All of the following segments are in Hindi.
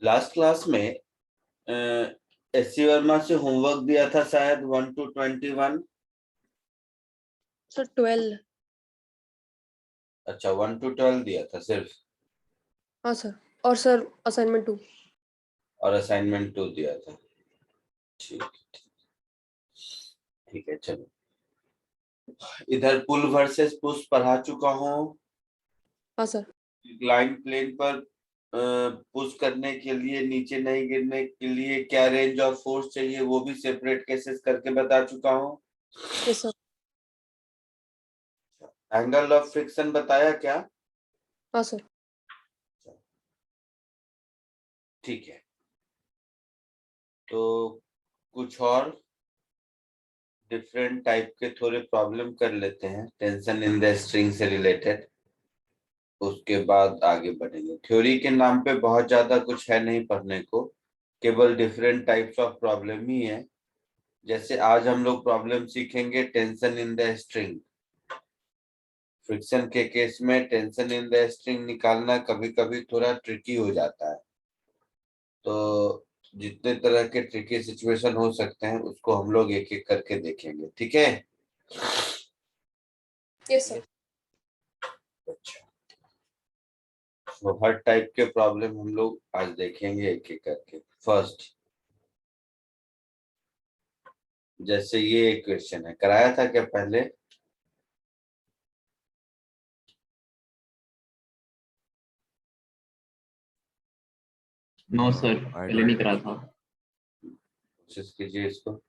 लास्ट क्लास में एस सी वर्मा से होमवर्क दिया था शायद 1 to 21। सर 12। अच्छा, 1 to 12 दिया था सिर्फ, हाँ सर, और सर असाइनमेंट 2। और असाइनमेंट 2 दिया था। ठीक ठीक है, चलो। इधर पुल वर्सेस पुश पढ़ा चुका हूँ। हाँ सर। लाइन प्लेन पर पुश करने के लिए, नीचे नहीं गिरने के लिए क्या रेंज ऑफ फोर्स चाहिए, वो भी सेपरेट केसेस करके बता चुका हूँ। Yes sir. Angle of friction बताया क्या? हाँ सर। ठीक है, तो कुछ और डिफरेंट टाइप के थोड़े प्रॉब्लम कर लेते हैं टेंशन इन द स्ट्रिंग से रिलेटेड, उसके बाद आगे बढ़ेंगे। थ्योरी के नाम पे बहुत ज्यादा कुछ है नहीं पढ़ने को, केवल डिफरेंट टाइप्स ऑफ प्रॉब्लम ही है। जैसे आज हम लोग प्रॉब्लम सीखेंगे tension in the string. Friction के केस में टेंशन इन द स्ट्रिंग निकालना कभी कभी थोड़ा ट्रिकी हो जाता है, तो जितने तरह के ट्रिकी सिचुएशन हो सकते हैं उसको हम लोग एक एक करके देखेंगे, ठीक है? Yes sir. अच्छा, तो हर टाइप के प्रॉब्लम हम लोग आज देखेंगे एक एक करके। फर्स्ट, जैसे ये एक क्वेश्चन है, कराया था क्या पहले? नो सर, पहले नहीं करा था। कोशिश कीजिए इसको।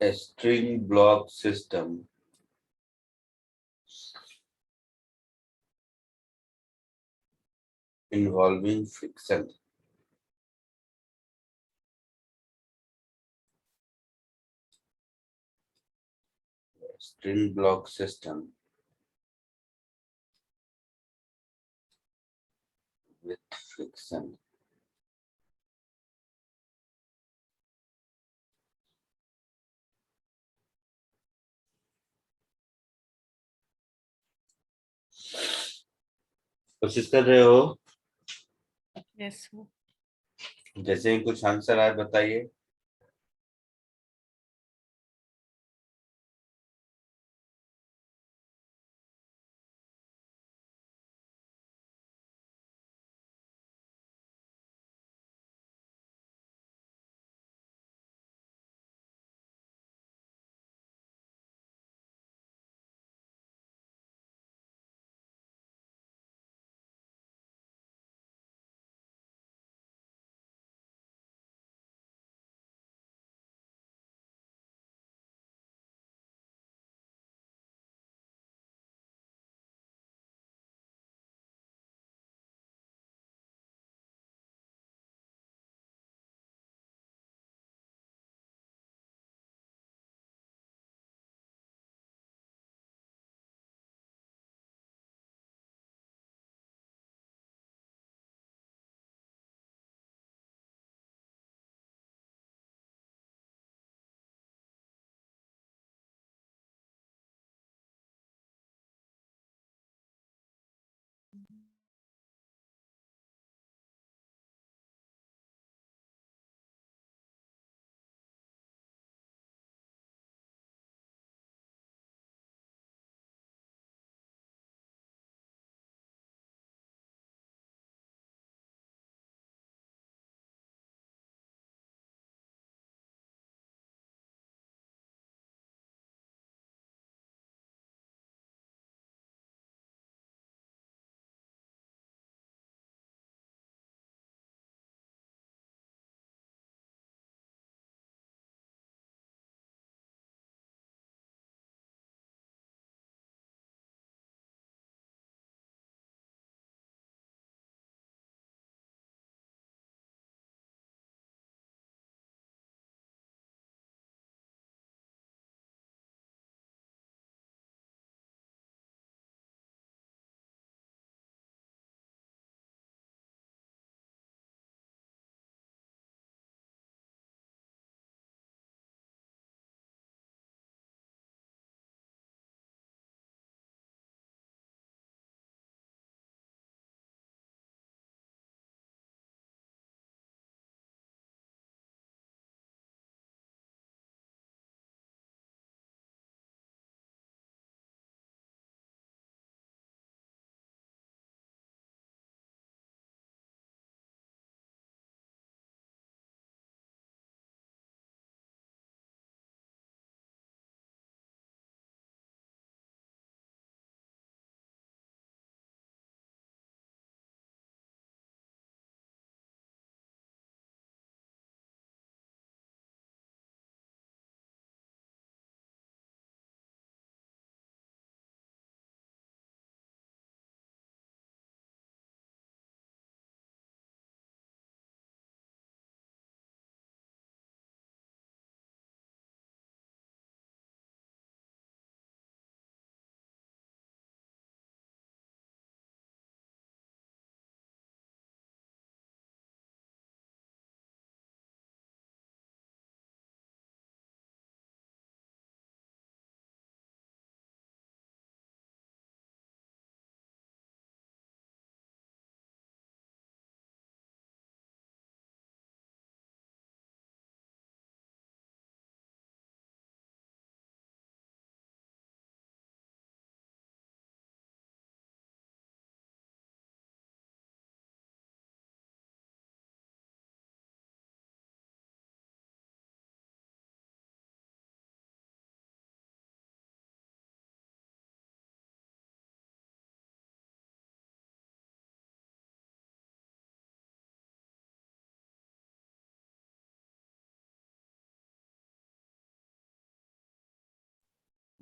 A string block system involving friction string block system with friction। कोशिश कर रहे हो? Yes sir. जैसे ही कुछ आंसर आए बताइए।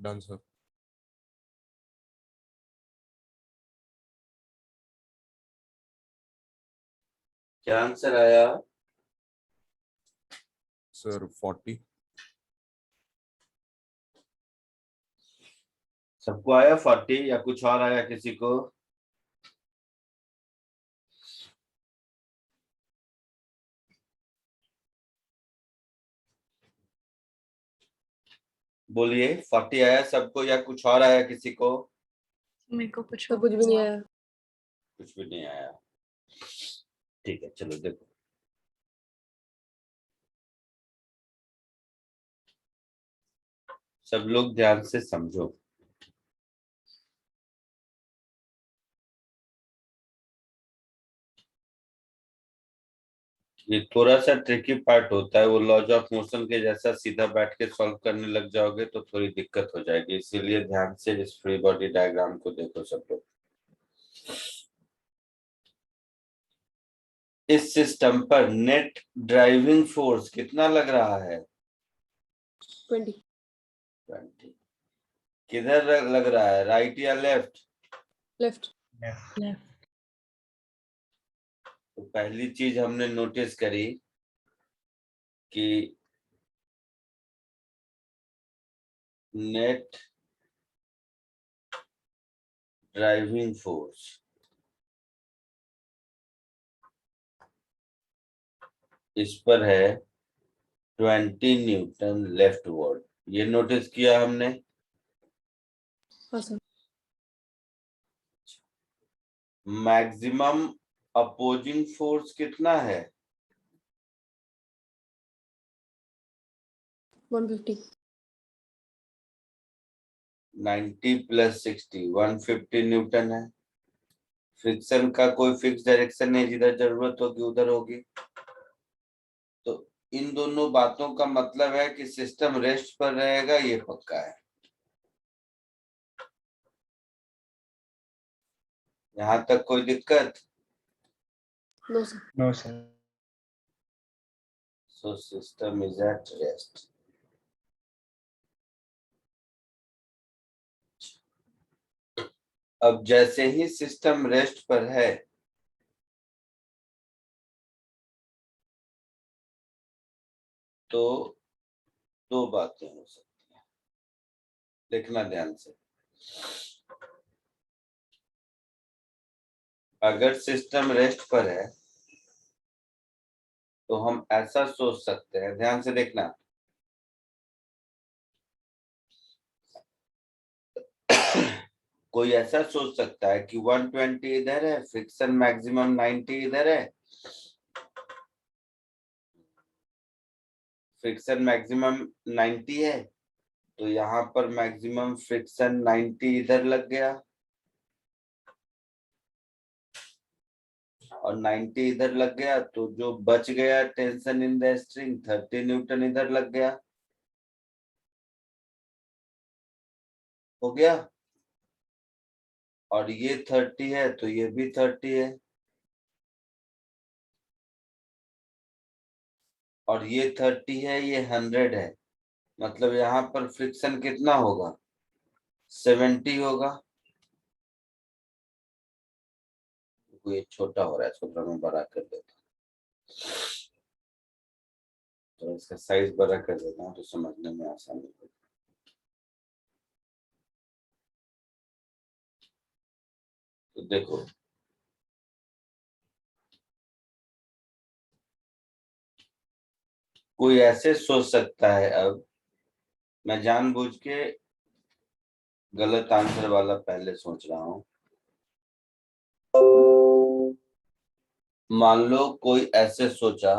Done, sir. क्या आंसर आया? Sir, 40. सबको आया 40 या कुछ और आया किसी को? बोलिए 40 आया सबको या कुछ और आया किसी को? मेरे को कुछ तो और कुछ भी नहीं हुआ। आया। कुछ भी नहीं आया। ठीक है चलो देखो, सब लोग ध्यान से समझो। ये थोड़ा सा ट्रिकी पार्ट होता है, वो लॉज ऑफ मोशन के जैसा सीधा बैठ के सॉल्व करने लग जाओगे तो थोड़ी दिक्कत हो जाएगी, इसीलिए ध्यान से इस फ्री बॉडी डायग्राम को देखो सब लोग। इस सिस्टम पर नेट ड्राइविंग फोर्स कितना लग रहा है? 20। 20। किधर लग रहा है, राइट या लेफ्ट? लेफ्ट। तो पहली चीज हमने नोटिस करी कि नेट ड्राइविंग फोर्स इस पर है 20 न्यूटन लेफ्ट वर्ड, ये नोटिस किया हमने। हाँ सर। मैक्सिमम अपोजिंग फोर्स कितना है? 150। 90 + 60 150 न्यूटन है। फ्रिक्शन का कोई फिक्स डायरेक्शन नहीं, जिधर जरूरत होगी उधर होगी। तो इन दोनों बातों का मतलब है कि सिस्टम रेस्ट पर रहेगा, ये पक्का है। यहाँ तक कोई दिक्कत? No sir. No, sir. So system is at rest. अब जैसे ही सिस्टम रेस्ट पर है तो दो बातें हो सकती हैं, देखना ध्यान से। अगर सिस्टम रेस्ट पर है तो हम ऐसा सोच सकते हैं, ध्यान से देखना। कोई ऐसा सोच सकता है कि 120 इधर है, फ्रिक्शन मैक्सिमम 90 इधर है, फ्रिक्शन मैक्सिमम 90 है, तो यहाँ पर मैक्सिमम फ्रिक्शन 90 इधर लग गया और 90 इधर लग गया, तो जो बच गया tension in the string 30 Newton इधर लग गया। हो गया? और ये 30 है तो ये भी 30 है, और ये 30 है, ये 100 है, मतलब यहाँ पर फ्रिक्शन कितना होगा? 70 होगा। ये छोटा हो रहा है, छोटा मैं बड़ा कर देता हूँ, तो इसका साइज बड़ा कर देता हूँ तो समझने में आसानी होगी। तो देखो, कोई ऐसे सोच सकता है, अब मैं जानबूझ के गलत आंसर वाला पहले सोच रहा हूँ। मान लो कोई ऐसे सोचा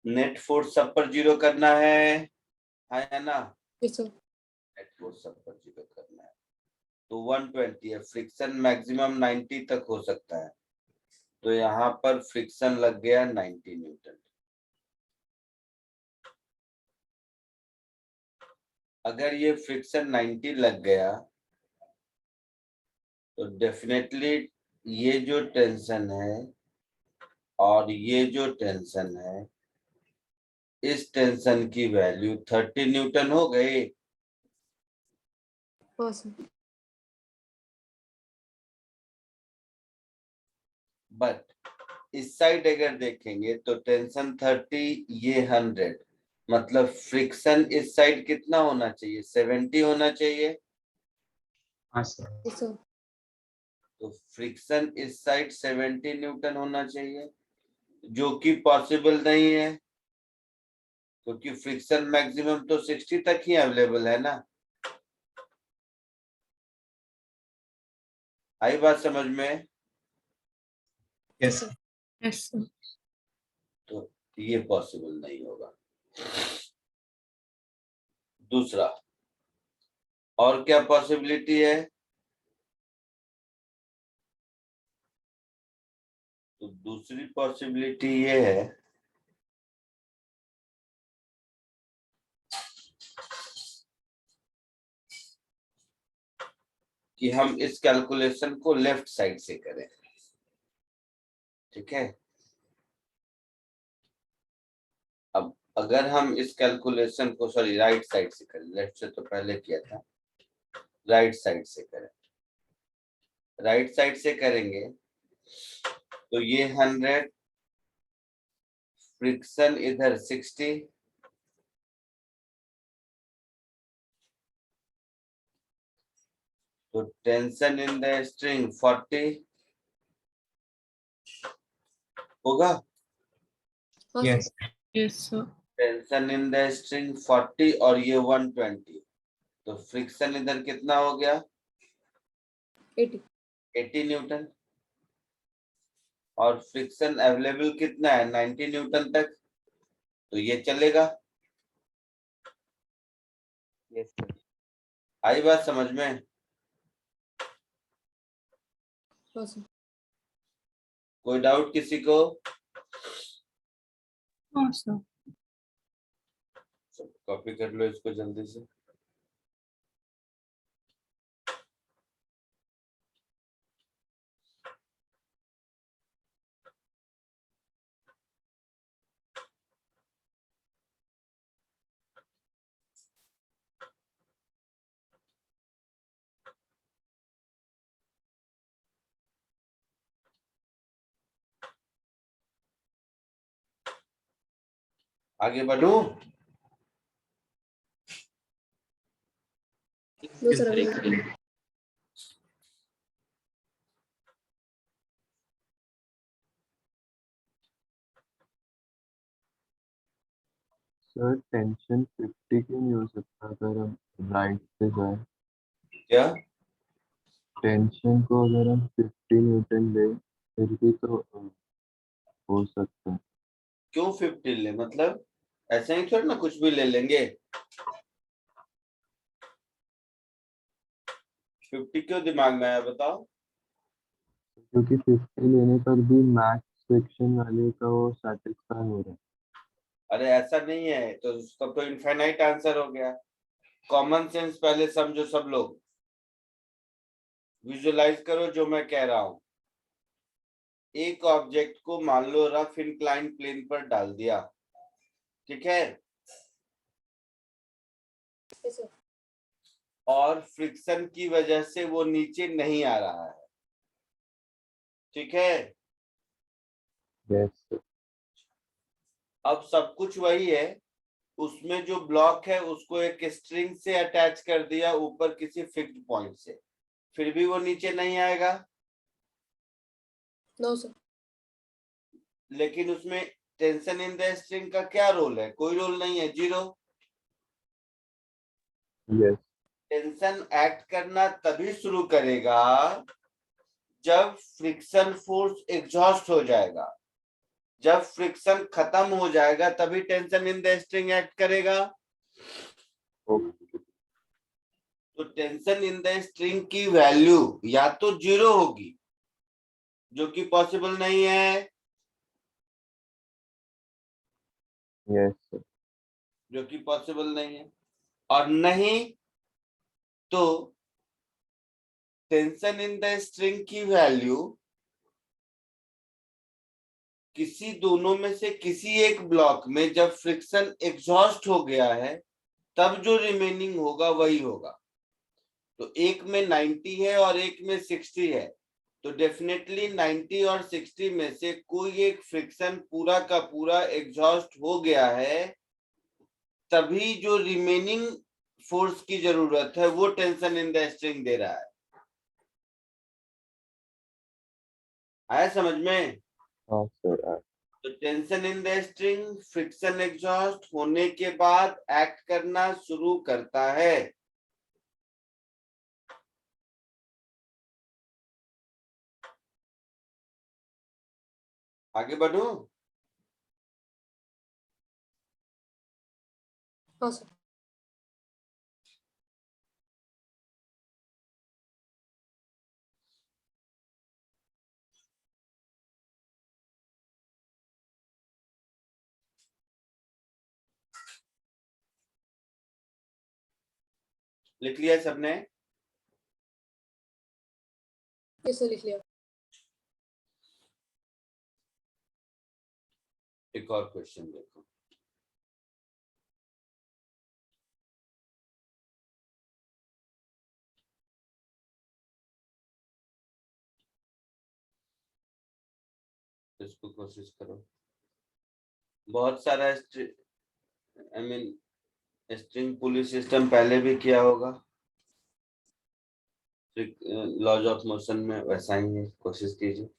नेट फोर्स सब पर 0 करना है या ना? Yes sir. नेट फोर्स सब पर 0 करना है तो 120 है, फ्रिक्शन मैक्सिमम 90 तक हो सकता है, तो यहाँ पर फ्रिक्शन लग गया 90 न्यूटन। अगर ये फ्रिक्शन 90 लग गया तो डेफिनेटली ये जो टेंशन है और ये जो टेंशन है, इस टेंशन की वैल्यू 30 न्यूटन हो गई। हाँ सर। बट इस साइड अगर देखेंगे तो टेंशन 30, ये 100, मतलब फ्रिक्शन इस साइड कितना होना चाहिए? 70 होना चाहिए। हाँ सर। Yes, sir. तो फ्रिक्शन इस साइड 70 न्यूटन होना चाहिए, जो कि पॉसिबल नहीं है, क्योंकि फ्रिक्शन मैक्सिमम तो 60 तक ही अवेलेबल है ना। आई बात समझ में? Yes yes sir. तो ये पॉसिबल नहीं होगा। दूसरा, और क्या पॉसिबिलिटी है? तो दूसरी पॉसिबिलिटी ये है कि हम इस कैलकुलेशन को लेफ्ट साइड से करें। ठीक है, अब अगर हम इस कैलकुलेशन को राइट साइड से करें, लेफ्ट से तो पहले किया था, राइट साइड से करें, राइट साइड से करेंगे तो ये 100, फ्रिक्शन इधर 60, तो टेंशन इन द स्ट्रिंग 40 होगा। हाँ yes sir. Yes sir. Tension in the string 40 और ये 120, तो फ्रिक्शन इधर कितना हो गया? 80. 80 न्यूटन। और फ्रिक्शन अवेलेबल कितना है? 90 न्यूटन तक, तो ये चलेगा। Yes sir. आई बात समझ में? हाँ सर. कोई डाउट किसी को? हाँ सर। सब कॉपी कर लो इसको जल्दी से। आगे बढ़ूं? No sir. अभी नहीं. सर टेंशन 50 क्यों नहीं हो सकता अगर हम राइट से जाए? क्या? टेंशन को अगर हम 50 न्यूटन ले फिर भी तो हो सकता है। क्यों 50 ले? मतलब ऐसे ही थोड़ा ना कुछ भी ले लेंगे। 50 क्यों दिमाग में आया बताओ? क्योंकि 50 लेने पर भी मैक्स फ्रिक्शन वाले का वो सेटिस्फाई हो रहा है। अरे ऐसा नहीं है, तो उसका तो इनफाइनाइट आंसर हो गया। कॉमन सेंस पहले समझो सब लोग, विजुअलाइज करो जो मैं कह रहा हूं। एक ऑब्जेक्ट को मान लो रफ इंक्लाइन प्लेन पर डाल दिया, ठीक है, Yes, sir. और फ्रिक्शन की वजह से वो नीचे नहीं आ रहा है, ठीक है। Yes sir. अब सब कुछ वही है, उसमें जो ब्लॉक है उसको एक स्ट्रिंग से अटैच कर दिया ऊपर किसी फिक्स्ड पॉइंट से, फिर भी वो नीचे नहीं आएगा। No sir. लेकिन उसमें टेंशन इन द स्ट्रिंग का क्या रोल है? कोई रोल नहीं है, जीरो। यस टेंशन एक्ट करना तभी शुरू करेगा जब फ्रिक्शन फोर्स एग्जॉस्ट हो जाएगा। जब फ्रिक्शन खत्म हो जाएगा तभी tension in the string act करेगा। ओके। तो टेंशन इन द स्ट्रिंग की वैल्यू या तो जीरो होगी, जो कि पॉसिबल नहीं है, यस सर। जो कि पॉसिबल नहीं है, और नहीं तो टेंशन इन द स्ट्रिंग की वैल्यू किसी दोनों में से किसी एक ब्लॉक में जब फ्रिक्शन एग्जॉस्ट हो गया है तब जो रिमेनिंग होगा वही होगा। तो एक में 90 है और एक में 60 है, तो डेफिनेटली 90 और 60 में से कोई एक फ्रिक्शन पूरा का पूरा एग्जॉस्ट हो गया है, तभी जो रिमेनिंग फोर्स की जरूरत है वो टेंशन इन द स्ट्रिंग दे रहा है। आया समझ में? हाँ सर। तो tension in the string friction exhaust होने के बाद एक्ट करना शुरू करता है। आगे बढ़ूं? हाँ सर। लिख लिया सबने? यस सर, लिख लिया। एक और क्वेश्चन देखो। इसको कोशिश करो। बहुत सारा स्ट्रिंग पुली सिस्टम पहले भी किया होगा, लॉज ऑफ मोशन में वैसा ही है, कोशिश कीजिए।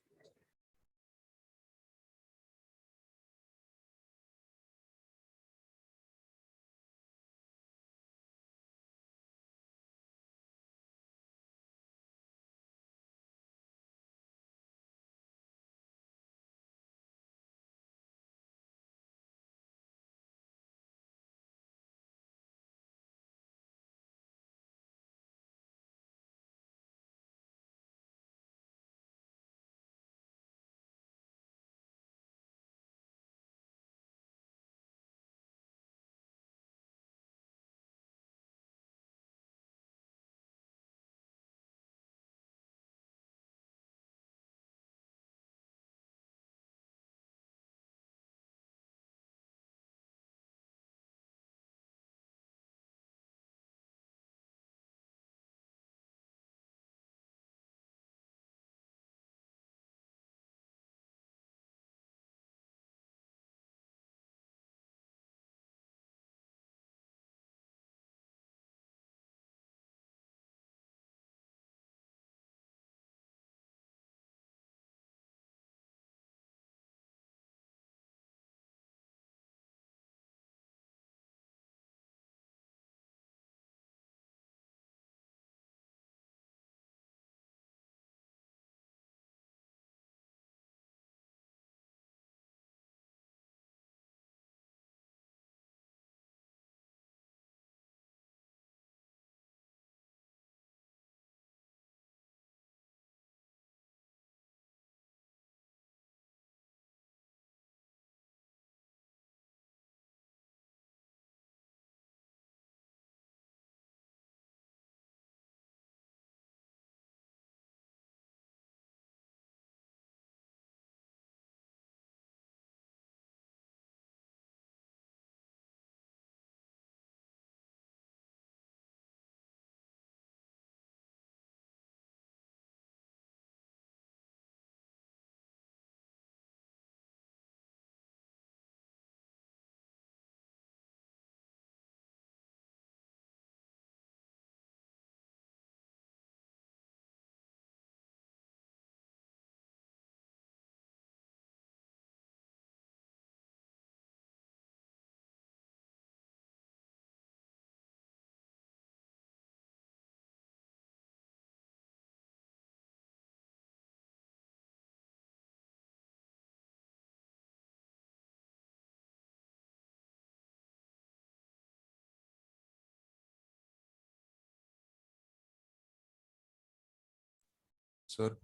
सर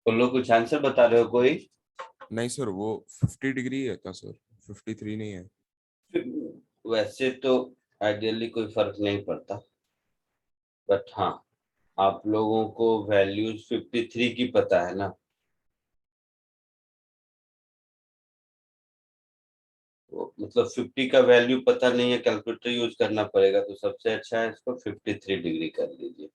बोलो, कुछ आंसर बता रहे हो कोई? नहीं सर, वो 50 डिग्री है क्या सर? 53 नहीं है? वैसे तो आइडियली कोई फर्क नहीं पड़ता, बट हाँ, आप लोगों को वैल्यूज 53 की पता है ना? मतलब 50 का वैल्यू पता नहीं है, कैलकुलेटर यूज करना पड़ेगा, तो सबसे अच्छा है इसको 53 डिग्री कर लीजिए।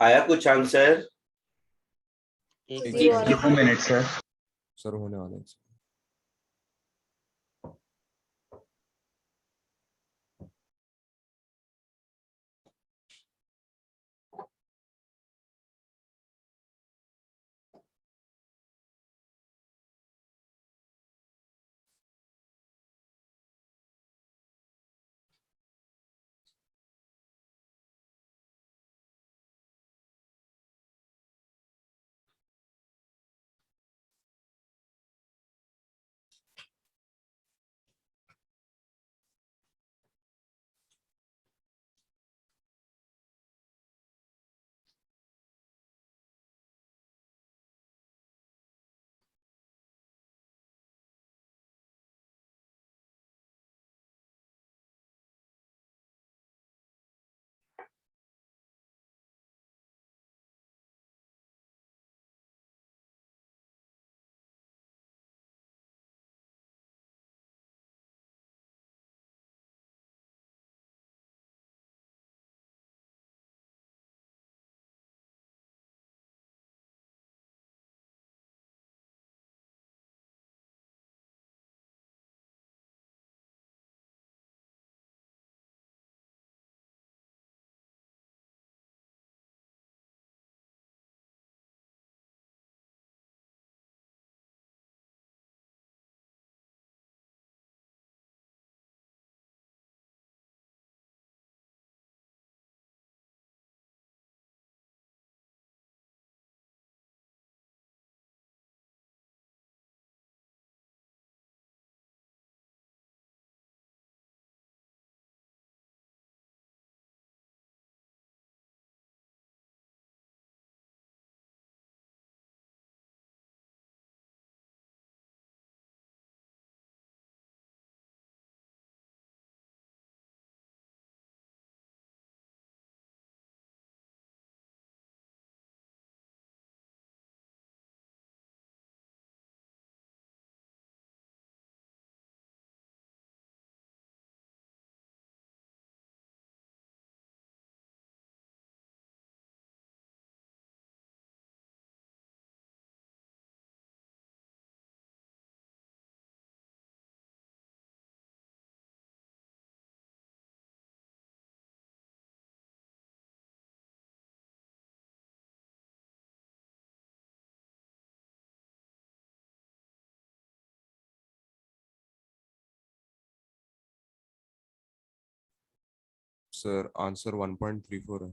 आया कुछ आंसर? एक Easy वाला। 2 मिनट सर। सर होने वाला है। सर आंसर 1.34 है।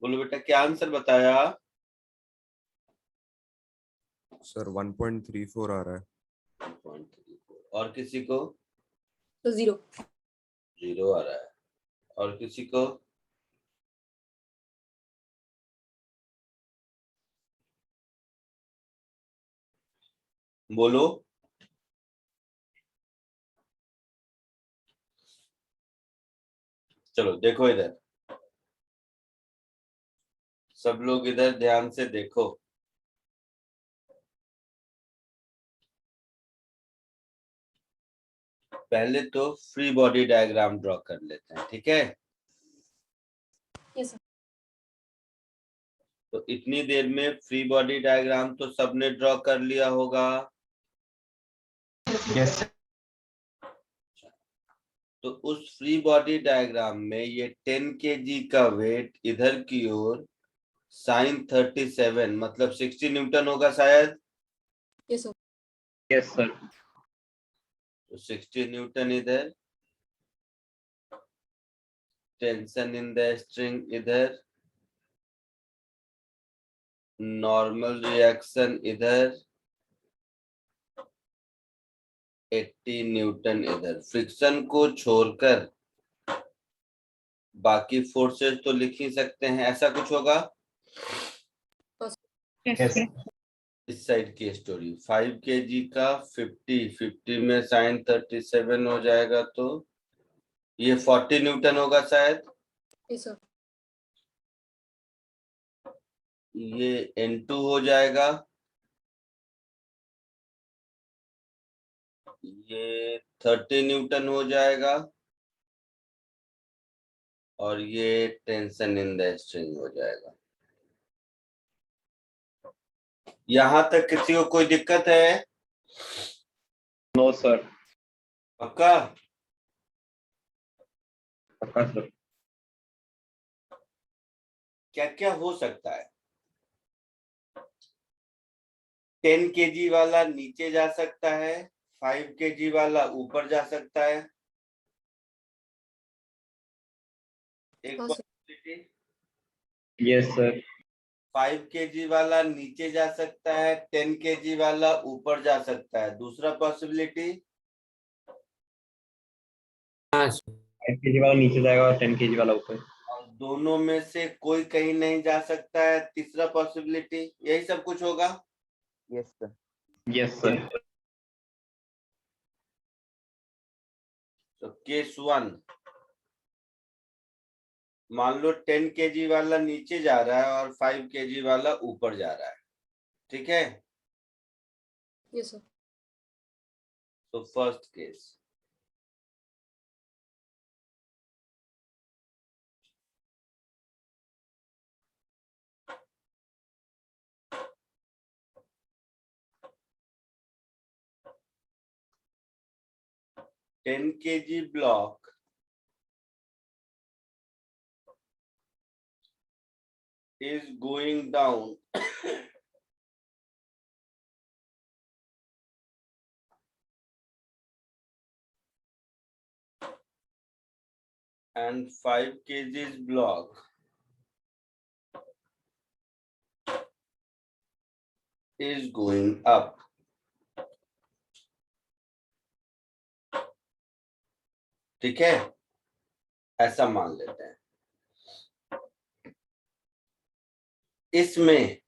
बोलो बेटा क्या आंसर बताया? सर 1.34 आ रहा है। 1.34। और किसी को? तो 0। 0 आ रहा है। और किसी को? बोलो। चलो देखो इधर, सब लोग इधर ध्यान से देखो। पहले तो फ्री बॉडी डायग्राम ड्रॉ कर लेते हैं, ठीक है? Yes sir. तो इतनी देर में फ्री बॉडी डायग्राम तो सबने ड्रॉ कर लिया होगा। Yes sir. तो उस फ्री बॉडी डायग्राम में ये 10 kg का वेट इधर की ओर sin 37 मतलब 60 न्यूटन होगा शायद। Yes sir. Yes sir. तो 60 न्यूटन इधर, टेंशन इन द स्ट्रिंग इधर, नॉर्मल रिएक्शन इधर, 80 न्यूटन इधर। फ्रिक्शन को छोड़कर बाकी फोर्सेस तो लिख ही सकते हैं, ऐसा कुछ होगा। यस इस साइड की स्टोरी 5 kg का 50 में sin 37 हो जाएगा, तो ये 40 न्यूटन होगा शायद। Yes sir. ये N2 हो जाएगा, ये 30 न्यूटन हो जाएगा, और ये टेंशन इन द स्ट्रिंग हो जाएगा। यहां तक किसी को कोई दिक्कत है? No sir. पक्का? पक्का सर। क्या क्या हो सकता है? 10 kg वाला नीचे जा सकता है, 5 kg वाला ऊपर जा सकता है। एक हाँ sir. Possibility, yes sir. 5 kg वाला नीचे जा सकता है, 10 kg वाला ऊपर जा सकता है। दूसरा पॉसिबिलिटी, 5 kg वाला नीचे जाएगा और 10 kg वाला ऊपर। और दोनों में से कोई कहीं नहीं जा सकता है। तीसरा पॉसिबिलिटी, यही सब कुछ होगा। Yes sir. Yes sir. तो केस 1, मान लो 10 kg वाला नीचे जा रहा है और 5 kg वाला ऊपर जा रहा है, ठीक है? Yes sir. तो first case, ten kg block is going down and 5 kg block is going up. ठीक है, ऐसा मान लेते हैं। इसमें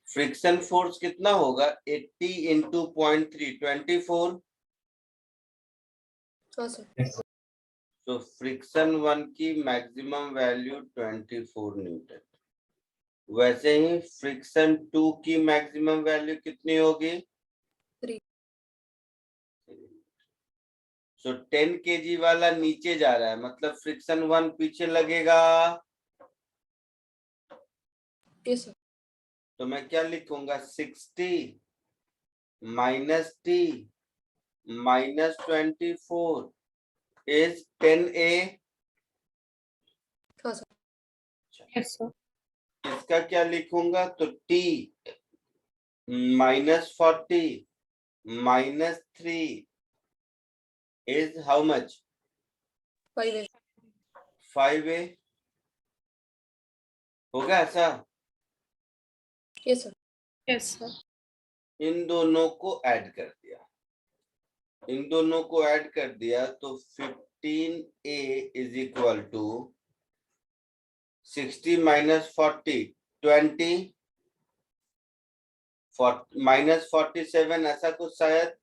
फ्रिक्शन फोर्स कितना होगा? 80 इंटू 0.3 24। हाँ सर। तो फ्रिक्शन 1 की मैक्सिमम वैल्यू 24 न्यूटन। वैसे ही फ्रिक्शन 2 की मैक्सिमम वैल्यू कितनी होगी? 3. सो 10 kg वाला नीचे जा रहा है, मतलब फ्रिक्शन 1 पीछे लगेगा। Yes, sir. तो मैं क्या लिखूंगा? 60 - t -24 is 10a। हाँ सर. Yes, sir. इसका क्या लिखूंगा? तो t -40 -3 is how much? 5A. 5a। होगा ऐसा? Yes, sir. Yes, sir. इन दोनों को ऐड कर दिया, इन दोनों को ऐड कर दिया तो 15a इज इक्वल टू 60 - 40 20 -47, ऐसा कुछ शायद।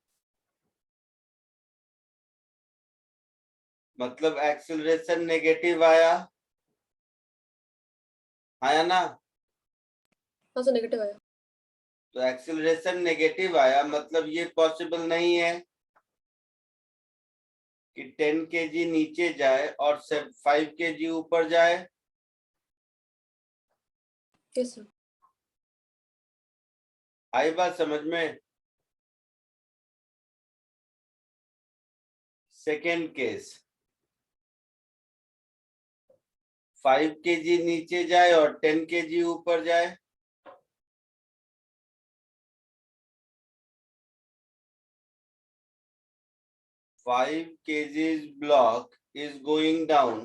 मतलब एक्सीलरेशन नेगेटिव आया ना? हाँ सर, नेगेटिव आया. तो एक्सीलरेशन नेगेटिव आया, मतलब ये पॉसिबल नहीं है कि 10 kg नीचे जाए और 5 kg ऊपर जाए। Yes, sir. आई बात समझ में? सेकेंड केस, 5 kg नीचे जाए और 10 kg ऊपर जाए। Five kgs block is going down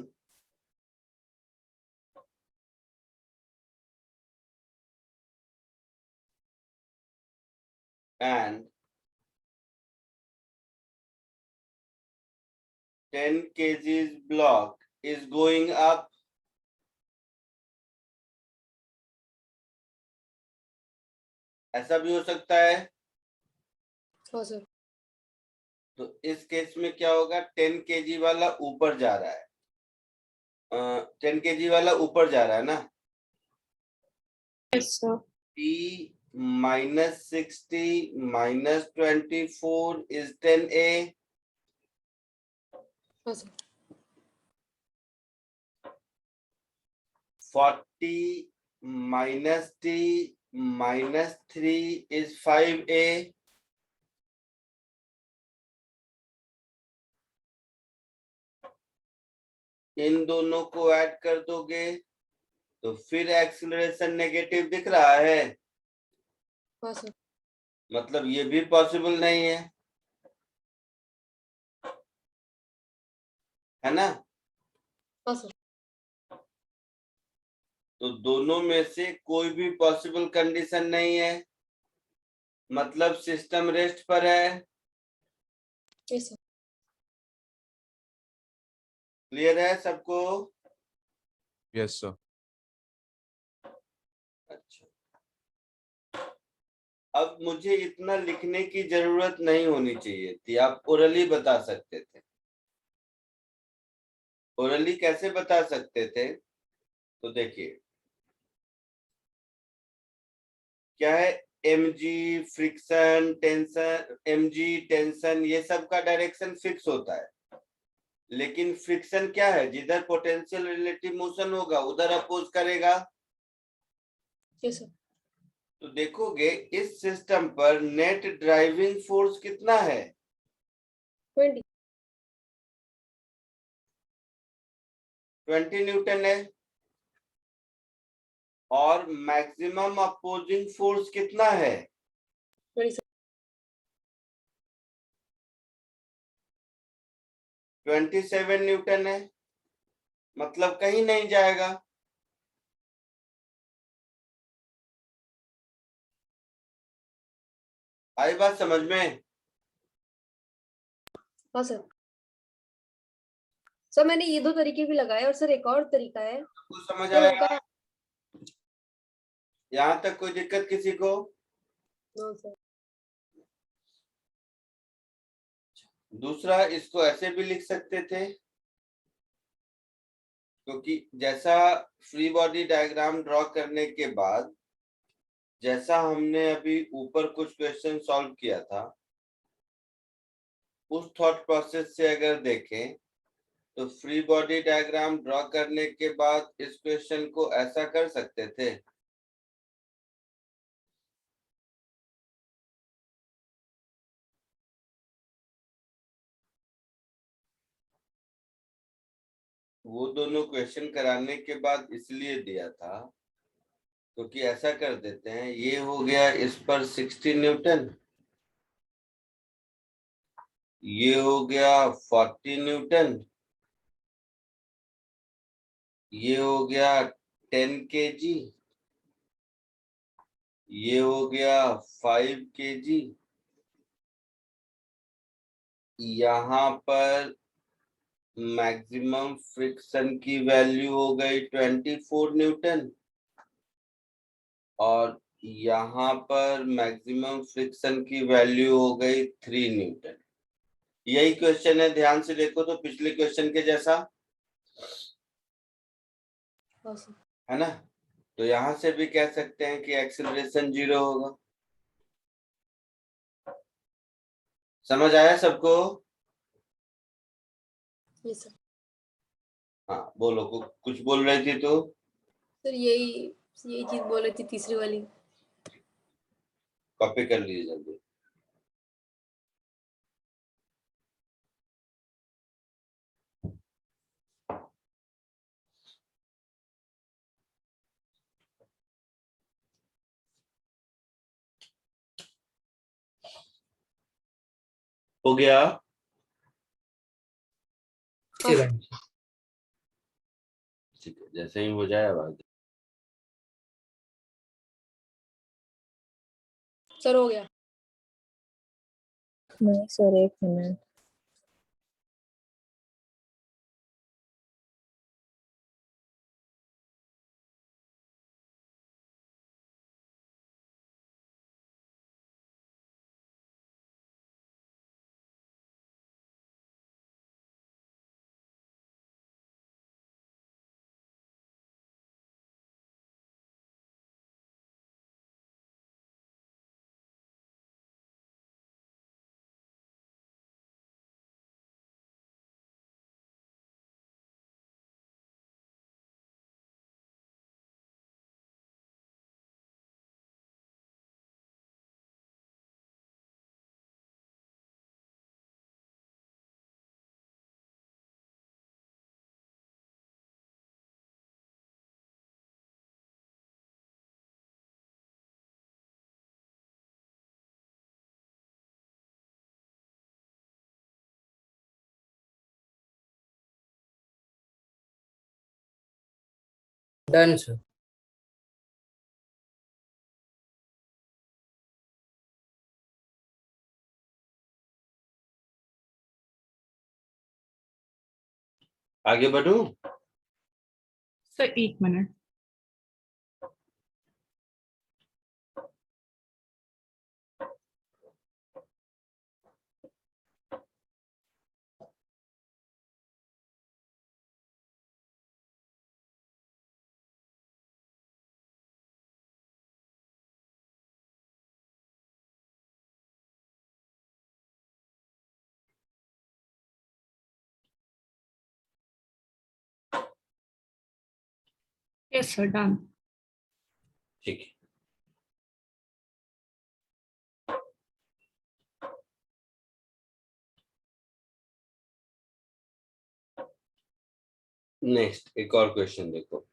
and 10 kgs block is going up. ऐसा भी हो सकता है। हाँ सर. तो इस केस में क्या होगा? 10 kg वाला ऊपर जा रहा है, 10 kg वाला ऊपर जा रहा है ना? Yes, sir. T -60 -24 is 10a। हाँ सर. 40 - t -3 is 5a। इन दोनों को ऐड कर दोगे तो फिर एक्सीलरेशन नेगेटिव दिख रहा है, हाँ सर. मतलब ये भी पॉसिबल नहीं है ना? हाँ सर. तो दोनों में से कोई भी पॉसिबल कंडीशन नहीं है, मतलब सिस्टम रेस्ट पर है। Yes, sir. क्लियर है सबको? Yes, sir. अच्छा, अब मुझे इतना लिखने की जरूरत नहीं होनी चाहिए थी, आप ओरली बता सकते थे। ओरली कैसे बता सकते थे? तो देखिए क्या है, mg friction, tension, mg tension, ये सब का डायरेक्शन फिक्स होता है। लेकिन फ्रिक्शन क्या है? जिधर पोटेंशियल रिलेटिव मोशन होगा उधर अपोज करेगा। Yes, sir. तो देखोगे इस सिस्टम पर नेट ड्राइविंग फोर्स कितना है? 20. 20 न्यूटन है। और मैक्सिमम अपोजिंग फोर्स कितना है? 27. 27 न्यूटन है, मतलब कहीं नहीं जाएगा। आई बात समझ में? हाँ सर. सर मैंने ये 2 तरीके भी लगाए और सर एक और तरीका है. कुछ समझ सर आया? उनका. यहाँ तक कोई दिक्कत किसी को? No sir. दूसरा, इसको ऐसे भी लिख सकते थे, क्योंकि जैसा फ्री बॉडी डायग्राम ड्रॉ करने के बाद जैसा हमने अभी ऊपर कुछ क्वेश्चन सॉल्व किया था, उस थॉट प्रोसेस से अगर देखें तो फ्री बॉडी डायग्राम ड्रॉ करने के बाद इस क्वेश्चन को ऐसा कर सकते थे। वो दोनों क्वेश्चन कराने के बाद इसलिए दिया था क्योंकि ऐसा कर देते हैं, ये हो गया इस पर 60 न्यूटन, ये हो गया 40 न्यूटन, ये हो गया 10 kg, ये हो गया 5 kg, यहाँ पर मैक्सिमम फ्रिक्शन की वैल्यू हो गई 24 न्यूटन और यहाँ पर मैक्सिमम फ्रिक्शन की वैल्यू हो गई 3 न्यूटन। यही क्वेश्चन है, ध्यान से देखो तो पिछले क्वेश्चन के जैसा हाँ सर। है ना। तो यहाँ से भी कह सकते हैं कि एक्सेलरेशन 0 होगा। समझ आया सबको? ये सर। हाँ बोलो, कुछ बोल रही थी तो? सर यही चीज बोल रही थी, तीसरी वाली। कॉपी कर लीजिए जल्दी। हो गया? हाँ, ठीक है, जैसे ही हो जाए आवाज। सर हो गया। नहीं सर, 1 मिनट। Done sir. आगे बढ़ूं? सर 1 मिनट। Yes sir, done. ठीक है। नेक्स्ट एक और क्वेश्चन देखो,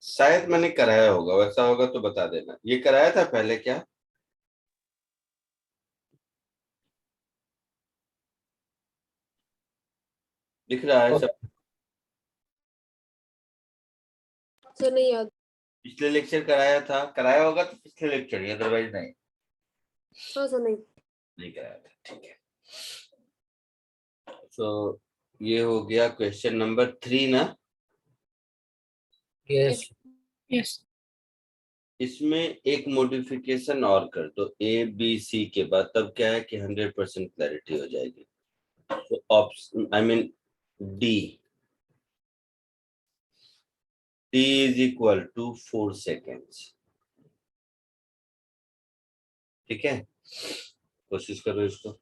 शायद मैंने कराया होगा, वैसा होगा तो बता देना। ये कराया था पहले क्या? दिख रहा है सब? सर नहीं याद। पिछले लेक्चर कराया था, कराया होगा तो पिछले लेक्चर ही, अदरवाइज नहीं। हाँ सर नहीं कराया था, ठीक है। तो ये हो गया क्वेश्चन नंबर 3 ना। Yes yes. इसमें एक मॉडिफिकेशन और कर दो ABC के बाद, तब क्या है कि 100% क्लैरिटी हो जाएगी। तो option, I mean D, t is equal to 4 seconds. ठीक है, कोशिश करो इसको।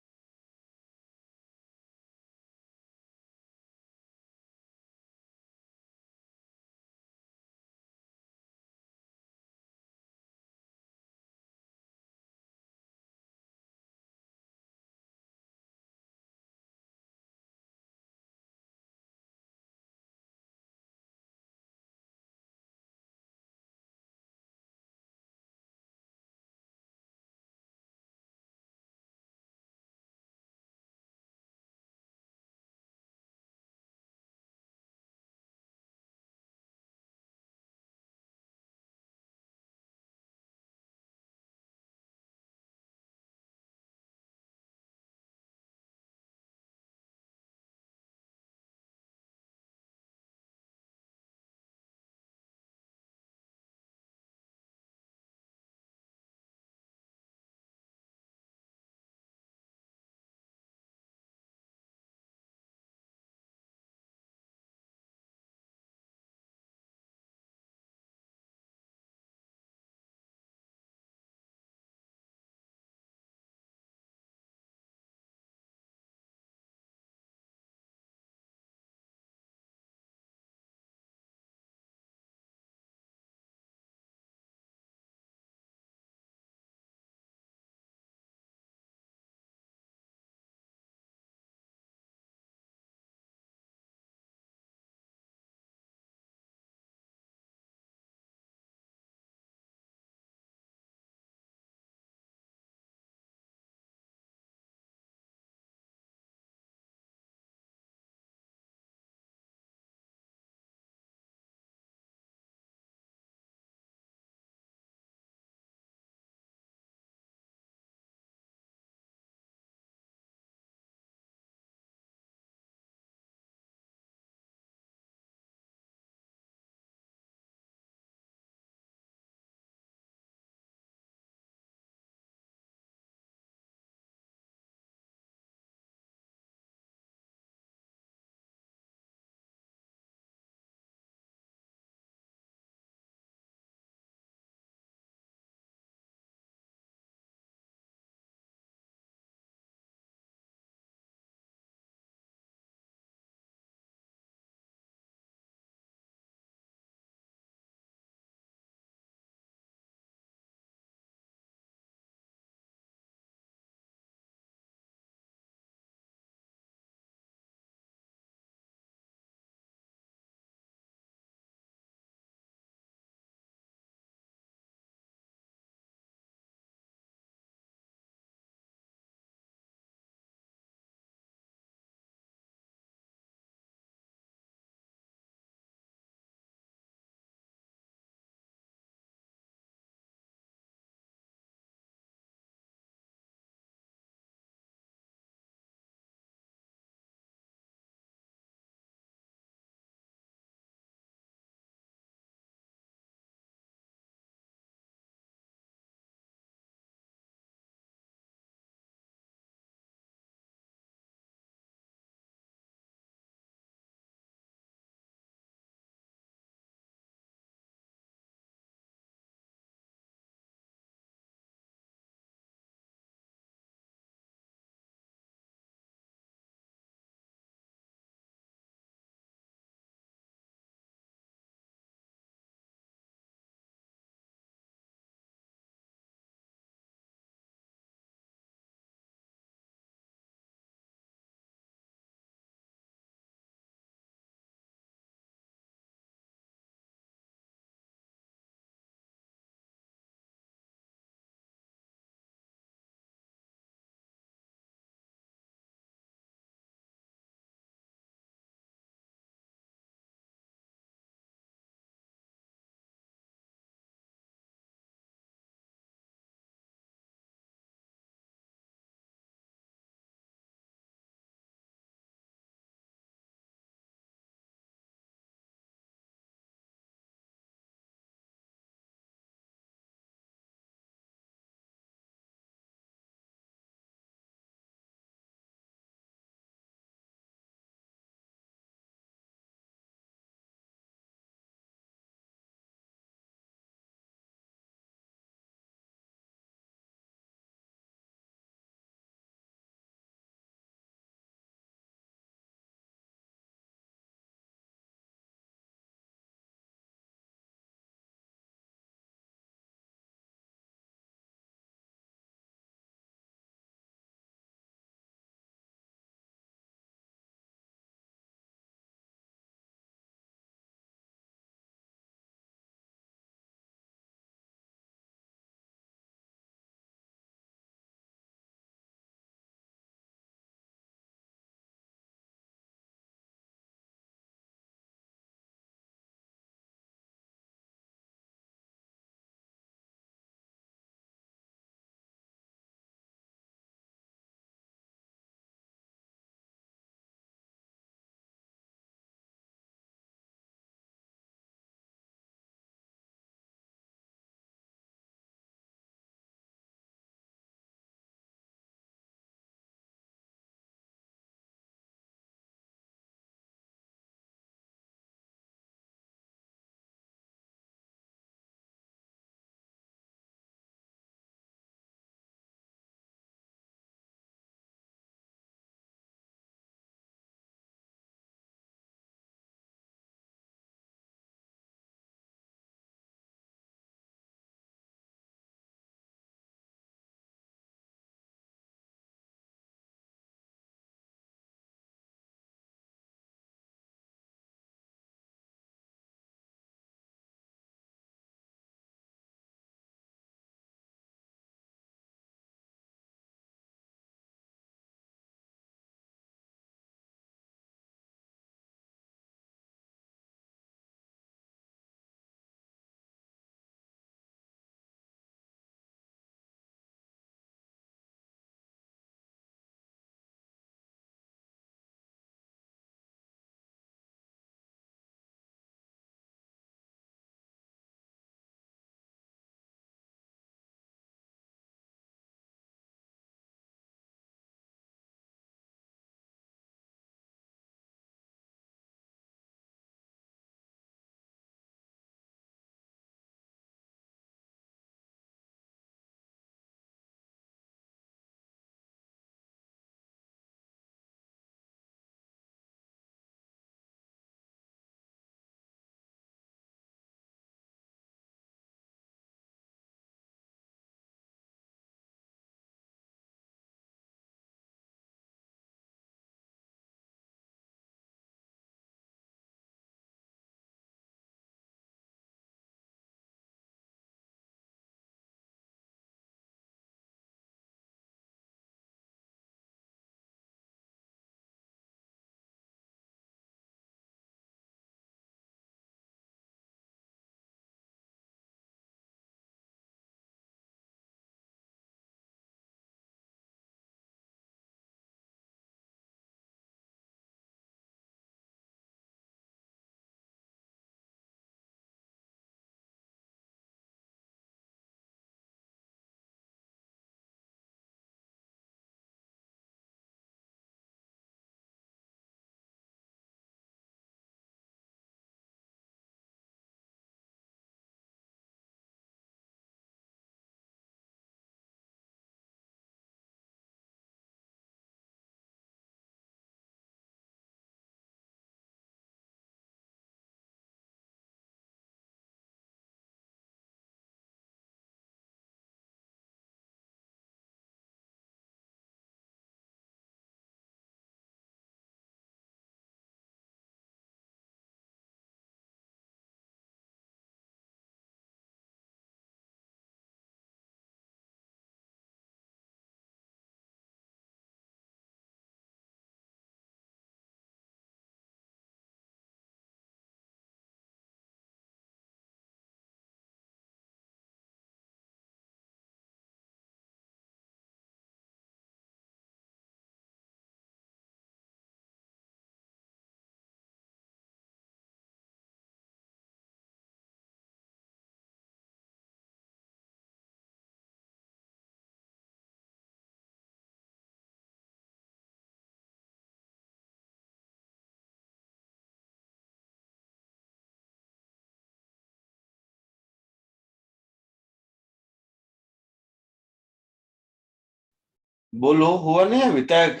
बोलो, हुआ नहीं अभी तक?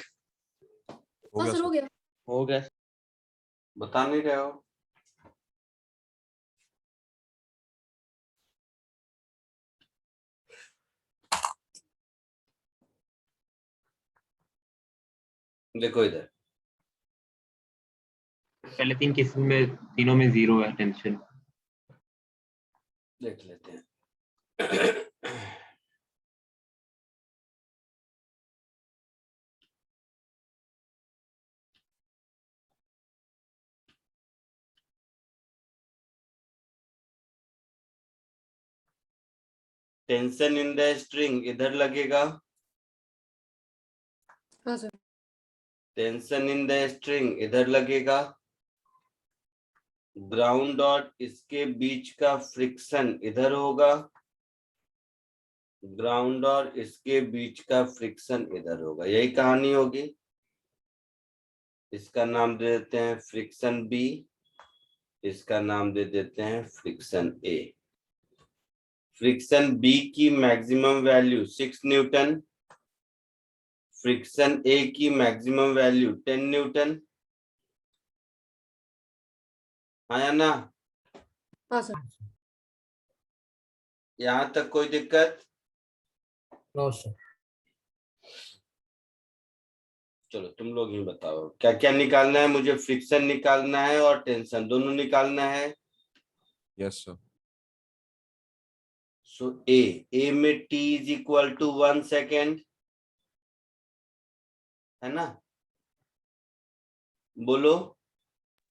हो हाँ गया सर, हो सर। गया। हो गया। बता नहीं रहे हो? देखो इधर, पहले 3 केसेस में तीनों में 0 है टेंशन। देख लेते हैं। टेंशन इन द स्ट्रिंग इधर लगेगा, हाँ sir. Tension in the string इधर लगेगा, ग्राउंड और इसके बीच का फ्रिक्शन इधर होगा, ग्राउंड और इसके बीच का फ्रिक्शन इधर होगा। यही कहानी होगी। इसका नाम दे देते हैं फ्रिक्शन बी, इसका नाम दे देते हैं फ्रिक्शन ए। फ्रिक्शन बी की मैक्सिमम वैल्यू 6 न्यूटन, फ्रिक्शन ए की मैक्सिमम वैल्यू 10 न्यूटन। हाँ या ना? हाँ सर। यहां तक कोई दिक्कत? No sir. चलो तुम लोग ही बताओ क्या क्या निकालना है। मुझे फ्रिक्शन निकालना है और टेंशन दोनों निकालना है। Yes sir. सो ए में t is equal to 1 second, है ना? बोलो।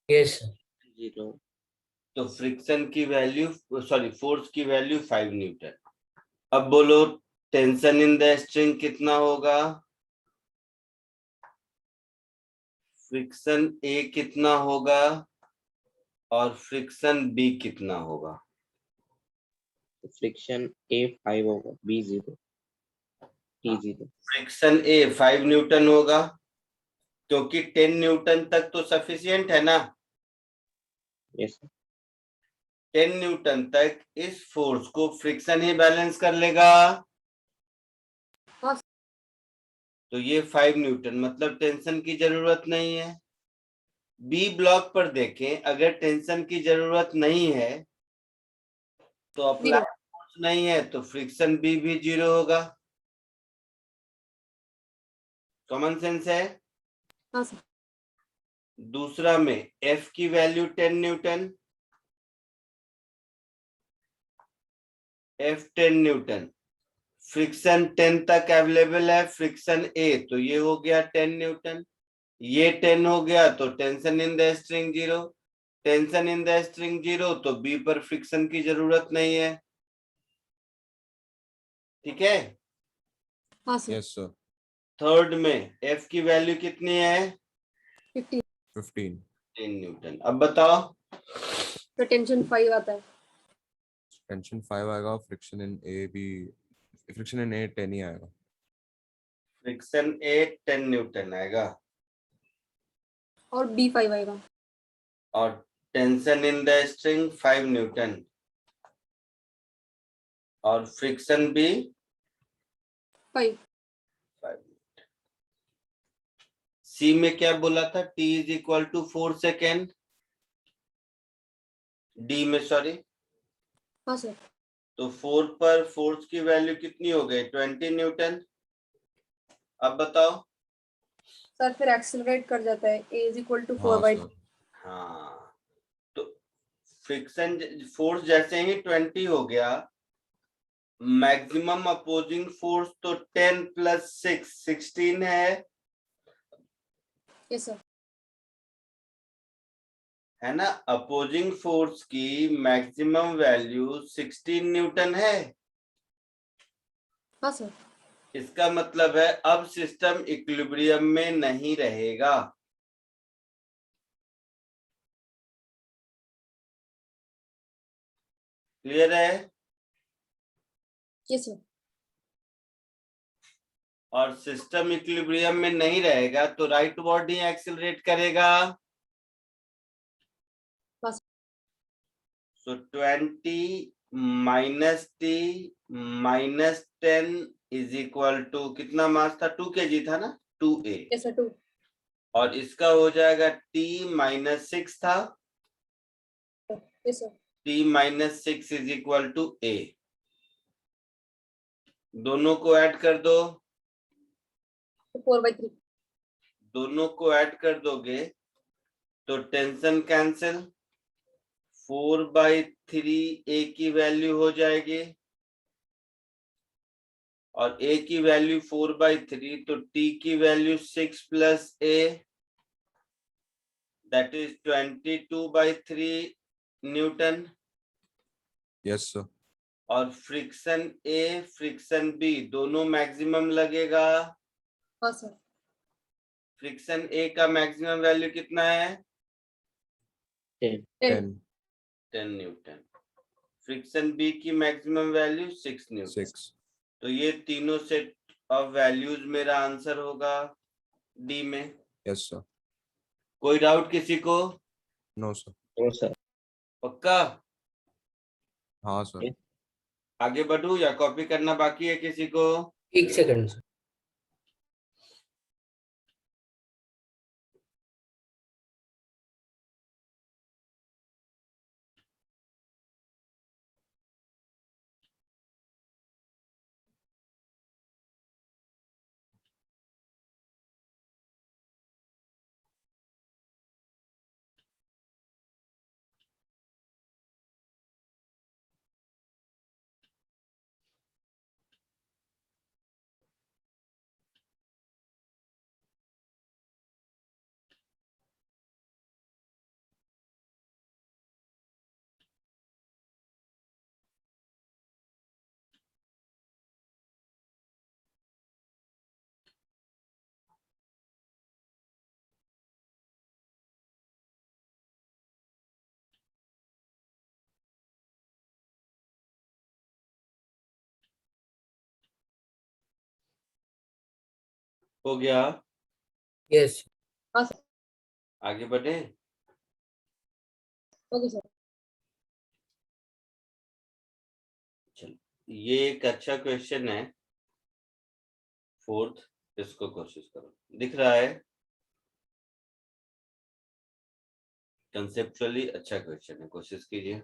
Yes sir. 0। तो फ्रिक्शन की वैल्यू, सॉरी फोर्स की वैल्यू 5 न्यूटन। अब बोलो टेंशन इन द स्ट्रिंग कितना होगा? फ्रिक्शन ए कितना होगा और फ्रिक्शन बी कितना होगा? फ्रिक्शन A 5 होगा, B 0, T 0। फ्रिक्शन ए 5 न्यूटन होगा, क्योंकि 10 न्यूटन तक तो सफिशियंट है ना। Yes sir. 10 न्यूटन तक इस फोर्स को फ्रिक्शन ही बैलेंस कर लेगा। हाँ। तो ये 5 न्यूटन मतलब टेंशन की जरूरत नहीं है। बी ब्लॉक पर देखें, अगर टेंशन की जरूरत नहीं है तो अप्लाई 0। फोर्स नहीं है तो फ्रिक्शन बी भी 0 होगा। कॉमन सेंस है। हाँ सर। दूसरा में एफ की value 10 Newton, F 10 Newton, friction 10 तक अवेलेबल है फ्रिक्शन ए, तो ये हो गया 10 न्यूटन। ये 10 हो गया तो tension in the string 0, tension in the string 0 तो बी पर फ्रिक्शन की जरूरत नहीं है। ठीक है। हाँ सर। Yes sir. थर्ड में एफ की वैल्यू कितनी है? 50। 15। 10 न्यूटन। अब बताओ। तो टेंशन 5 आता है। टेंशन 5 आएगा, फ्रिक्शन इन ए भी, फ्रिक्शन इन ए 10 ही आएगा। फ्रिक्शन ए 10 न्यूटन आएगा और B5 आएगा। और tension in the string 5 newton और फ्रिक्शन भी 5। 5। सी में क्या बोला था? t is equal to 4 second. D में सॉरी। हाँ सर। तो 4 पर फोर्स की वैल्यू कितनी हो गई? 20 न्यूटन। अब बताओ। सर फिर एक्सेलरेट कर जाता है, A इज इक्वल टू 4 हाँ बाई। सर। हाँ, तो फ्रिक्शन फोर्स जैसे ही 20 हो गया, मैक्सिमम अपोजिंग फोर्स तो 10 प्लस 6 16 है यस सर। है ना? अपोजिंग फोर्स की मैक्सिमम वैल्यू 16 न्यूटन है। हाँ सर। इसका मतलब है अब सिस्टम इक्विलिब्रियम में नहीं रहेगा। क्लियर है? Yes sir. और सिस्टम इक्विलिब्रियम में नहीं रहेगा तो राइट बॉडी एक्सेलरेट करेगा। बस। So 20 minus T minus 10 is equal to कितना मास था, 2 kg था ना, 2a, yes sir 2 और इसका हो जाएगा T-6 था, yes sir T-6 is equal to a। दोनों को ऐड कर दो, 4/3 दोनों को ऐड कर दोगे तो टेंशन कैंसिल, 4/3 a की वैल्यू हो जाएगी, और a की वैल्यू 4/3, तो t की value 6 plus a, that is 22/3 Newton. Yes, sir. और फ्रिक्शन A फ्रिक्शन B दोनों मैक्सिमम लगेगा। हाँ सर फ्रिक्शन A का मैक्सिमम वैल्यू कितना है, 10 10, 10 न्यूटन। फ्रिक्शन B की मैक्सिमम वैल्यू 6 न्यूटन। 6. तो ये तीनों सेट ऑफ वैल्यूज मेरा आंसर होगा डी में। Yes, sir. कोई डाउट किसी को? No, sir. तो सर पक्का? हाँ sir. Yes. आगे बढ़ू या कॉपी करना बाकी है किसी को? एक सेकंड सर। हो गया? यस हाँ सर आगे बढ़े? ओके सर चलो ये एक अच्छा क्वेश्चन है, 4th, इसको कोशिश करो। दिख रहा है? कंसेप्चुअली अच्छा क्वेश्चन है, कोशिश कीजिए।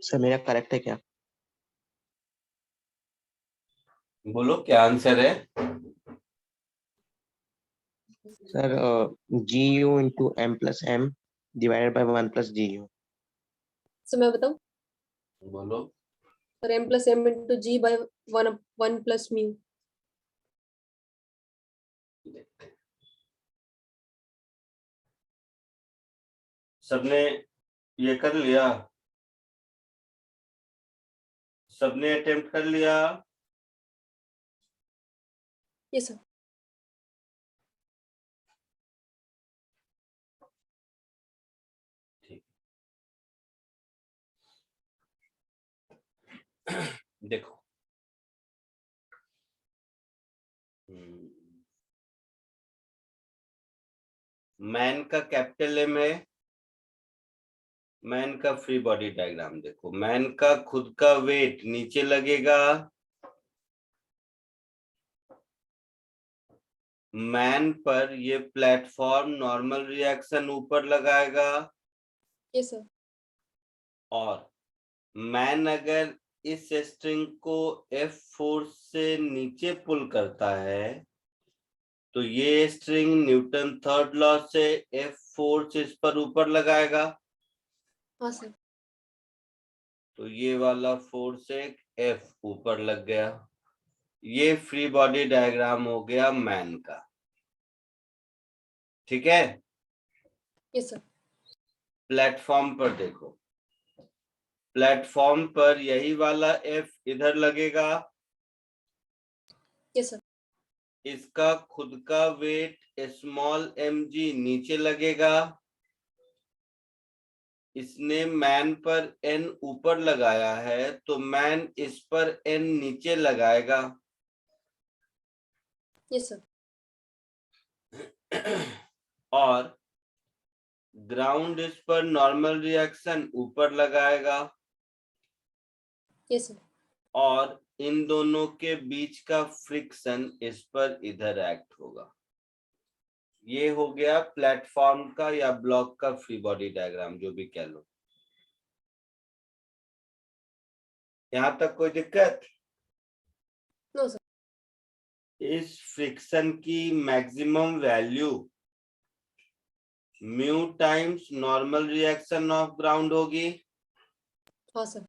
सर मेरा करेक्ट है क्या? बोलो क्या आंसर है। Sir G U into M plus M divided by 1 + GU। So मैं बताऊं, बोलो। और m plus m into g by 1 plus mu। सबने ये कर लिया, सबने अटेम्प्ट कर लिया। ये सर। ठीक, देखो मैन का कैपिटल एम है, मैन का फ्री बॉडी डायग्राम देखो। मैन का खुद का वेट नीचे लगेगा, मैन पर ये प्लेटफॉर्म नॉर्मल रिएक्शन ऊपर लगाएगा, ये सर। और मैन अगर इस स्ट्रिंग को F फोर्स से नीचे पुल करता है तो ये स्ट्रिंग न्यूटन थर्ड लॉ से F फोर्स इस पर ऊपर लगाएगा। हाँ सर। तो ये वाला फोर्स एक F ऊपर लग गया। ये फ्री बॉडी डायग्राम हो गया मैन का। ठीक है, ये सर। प्लेटफॉर्म पर देखो, प्लेटफॉर्म पर यही वाला F इधर लगेगा, ये सर। इसका खुद का वेट स्मॉल mg नीचे लगेगा, इसने मैन पर n ऊपर लगाया है तो मैन इस पर n नीचे लगाएगा। ये सर। और ग्राउंड इस पर नॉर्मल रिएक्शन ऊपर लगाएगा, ये सर। और इन दोनों के बीच का फ्रिक्शन इस पर इधर एक्ट होगा। ये हो गया प्लेटफॉर्म का या ब्लॉक का फ्री बॉडी डायग्राम, जो भी कह लो। यहां तक कोई दिक्कत? No sir. इस फ्रिक्शन की maximum value mu times normal reaction of ground होगी। हाँ सर।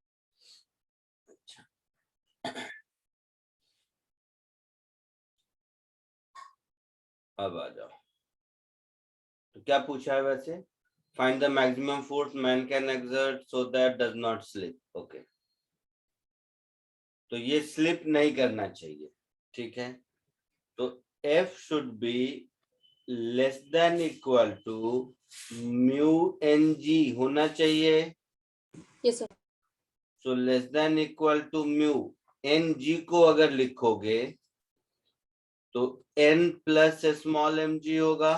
अब आ जाओ, तो क्या पूछा है वैसे? Find the maximum force man can exert so that does not slip. Okay, तो ये स्लिप नहीं करना चाहिए, ठीक है। तो F should be less than equal to mu NG होना चाहिए। ये sir. So less than equal to mu NG को अगर लिखोगे तो N प्लस स्मॉल mg होगा।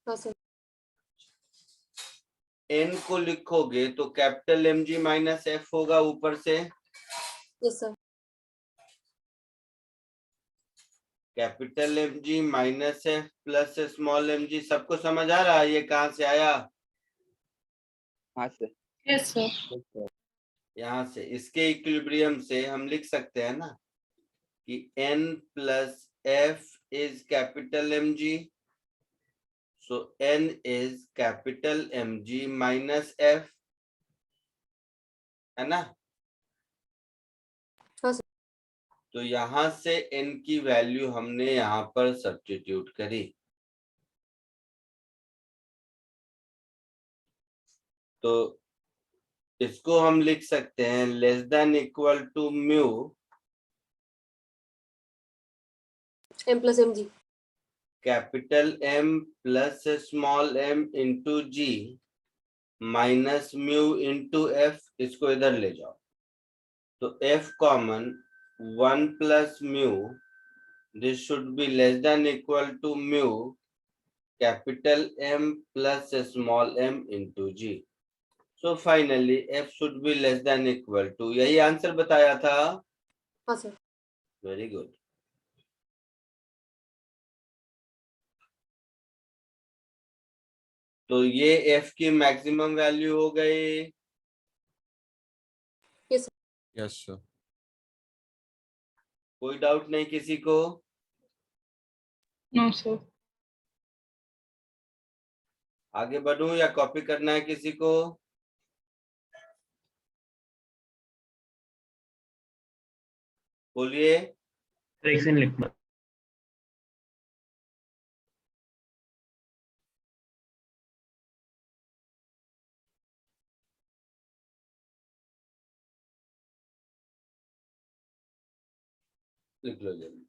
हाँ सर। N को लिखोगे तो कैपिटल mg माइनस F होगा ऊपर से। ये sir. Capital mg minus F plus small mg, सबको समझ आ रहा है ये कहां से आया? हाँ सर। Yes, sir. यहाँ से इसके इक्विलिब्रियम से हम लिख सकते हैं ना कि N plus F is capital mg, so N is capital mg minus F, है ना? हाँ सर। तो यहां से N की वैल्यू हमने यहाँ पर सब्स्टिट्यूट करी, तो इसको हम लिख सकते हैं less than equal to mu m plus mg। Capital M plus small m into G minus mu into F। इसको इधर ले जाओ तो F common 1 plus mu, this should be less than equal to mu capital M plus small m into G। So finally F should be less than equal to, यही आंसर बताया था। हाँ सर। Very good. तो ये F की मैक्सिमम वैल्यू हो गई। Yes, sir. Yes, sir. कोई डाउट नहीं किसी को? No, sir. आगे बढ़ूं या कॉपी करना है किसी को? बोलिए। एक सेकंड लिखना। लिख लो जल्दी।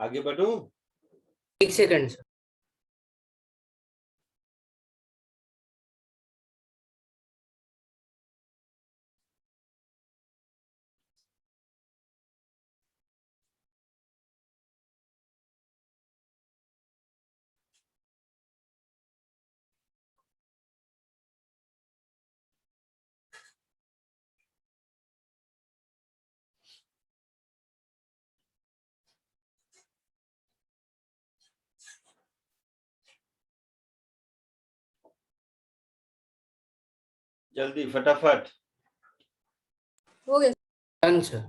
आगे बढ़ूं? एक सेकंड सर। जल्दी फटाफट। हो गया। Done sir.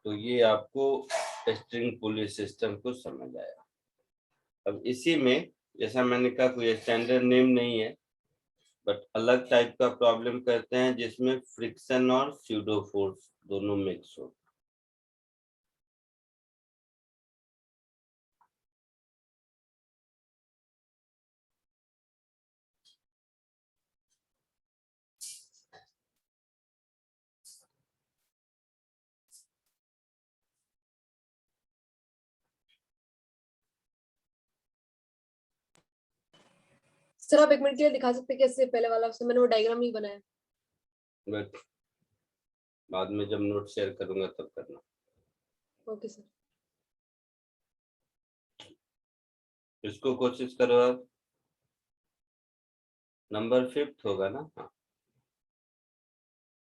तो ये आपको स्ट्रिंग पुलिस सिस्टम को समझ आया। अब इसी में जैसा मैंने कहा कोई स्टैंडर्ड नेम नहीं है, बट अलग टाइप का प्रॉब्लम करते हैं जिसमें फ्रिक्शन और स्यूडो फोर्स दोनों मिक्स हो। सर आप एक मिनट के लिए दिखा सकते हैं कैसे पहले वाला? उससे मैंने वो डायग्राम नहीं बनाया। बट बाद में जब नोट शेयर करूंगा तब करना। Okay sir. इसको कोशिश करो आप। नंबर 5 होगा ना? हाँ।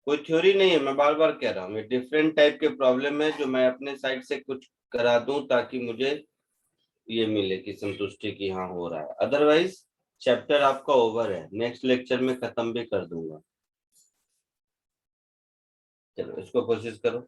कोई थ्योरी नहीं है, मैं बार बार कह रहा हूँ, ये डिफरेंट टाइप के प्रॉब्लम है जो मैं अपने साइड से कुछ करा दूं ताकि मुझे ये मिले कि संतुष्टि की हाँ हो रहा है। अदरवाइज चैप्टर आपका ओवर है, नेक्स्ट लेक्चर में खत्म भी कर दूंगा। चलो इसको कोशिश करो।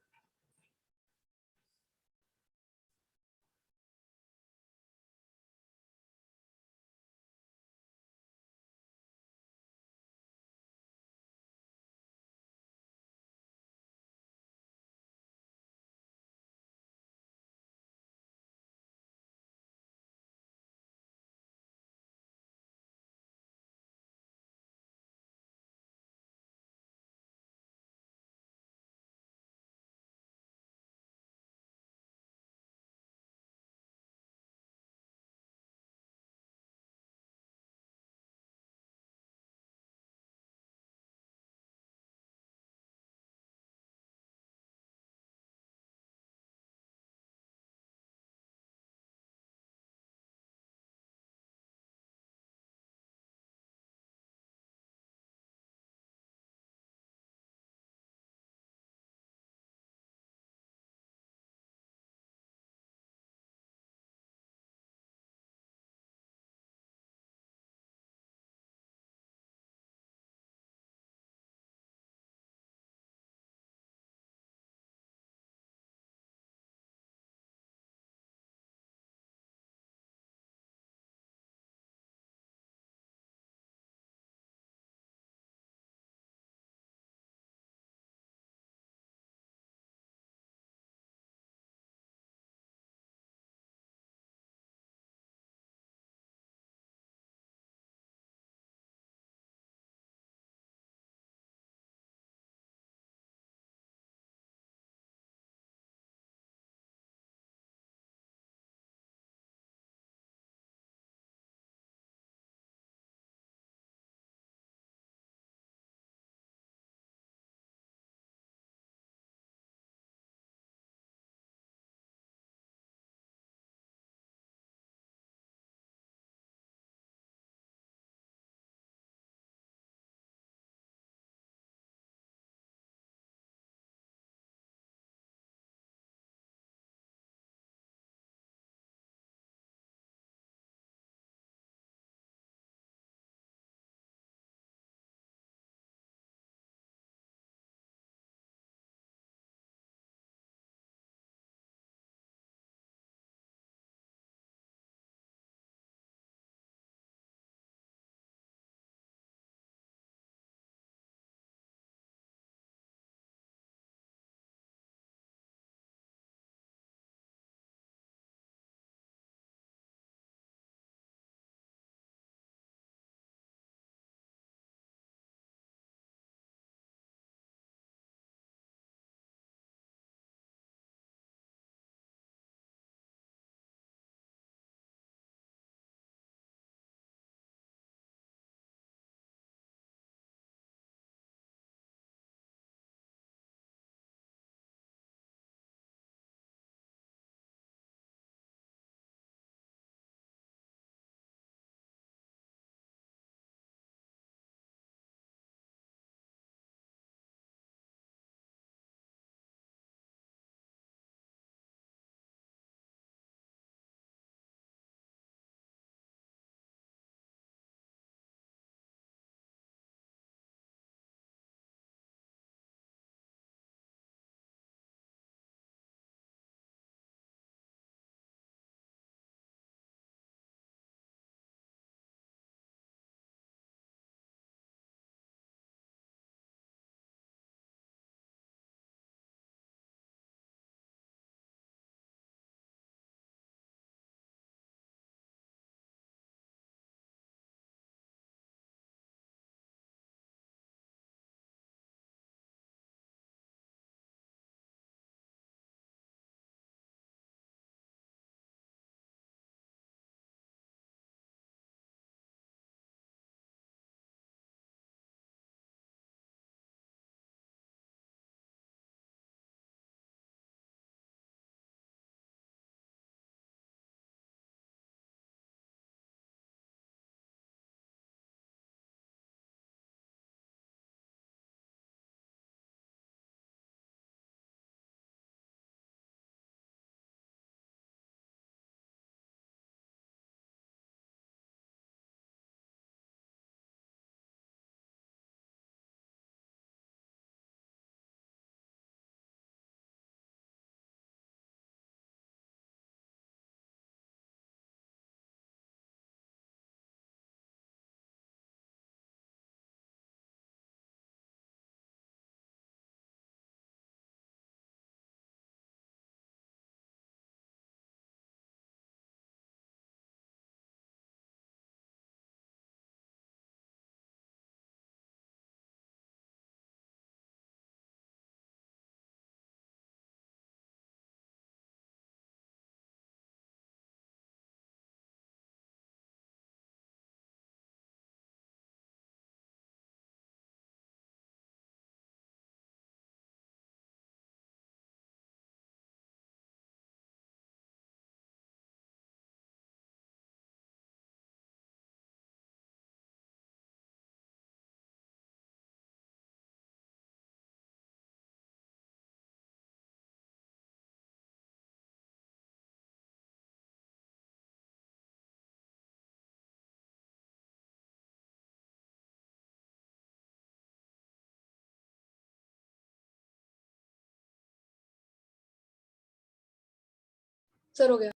सर हो गया।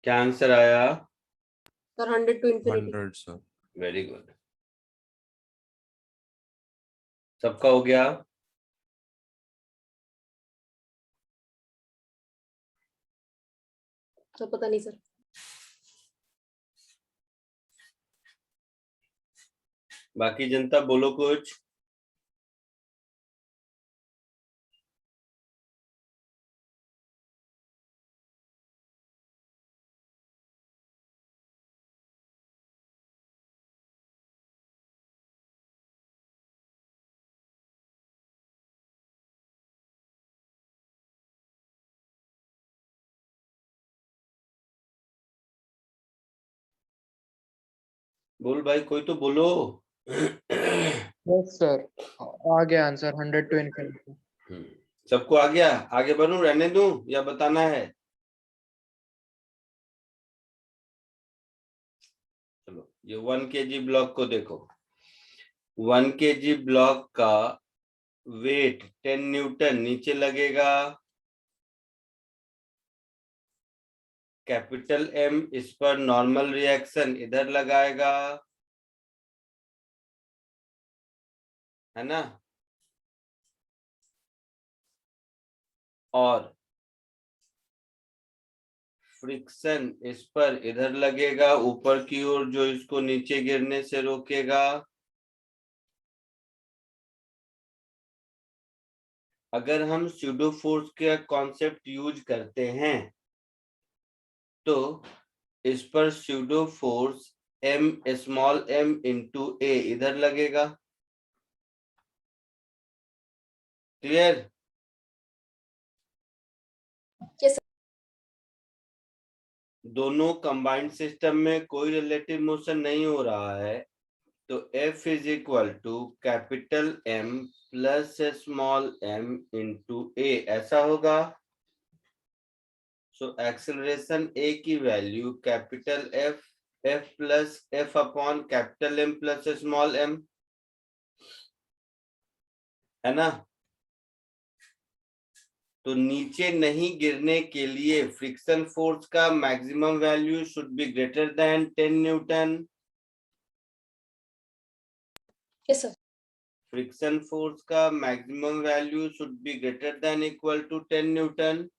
क्या आंसर आया? Sir 100 to infinity। 100 sir. Very good. सबका हो गया? सर पता नहीं सर। बाकी जनता बोलो कुछ। बोल भाई, कोई तो बोलो। यस सर, आ गया आंसर 100 to infinity। सबको आ गया? आगे बढ़ूं, रहने दूं या बताना है? चलो, ये 1 kg ब्लॉक को देखो। 1 kg ब्लॉक का वेट 10 न्यूटन नीचे लगेगा। कैपिटल एम इस पर नॉर्मल रिएक्शन इधर लगाएगा, है ना? और फ्रिक्शन इस पर इधर लगेगा ऊपर की ओर, जो इसको नीचे गिरने से रोकेगा। अगर हम स्यूडो फोर्स का कॉन्सेप्ट यूज करते हैं तो इस पर pseudo force m small m into a इधर लगेगा। क्लियर? Yes sir. दोनों कंबाइंड सिस्टम में कोई रिलेटिव मोशन नहीं हो रहा है, तो F is equal to capital M plus small m into a, ऐसा होगा। सो एक्सेलरेशन a की value capital F plus F upon capital M plus small m, है ना? तो नीचे नहीं गिरने के लिए फ्रिक्शन फोर्स का maximum value should be greater than 10 newton. Yes sir. Friction force का maximum value should be greater than equal to 10 newton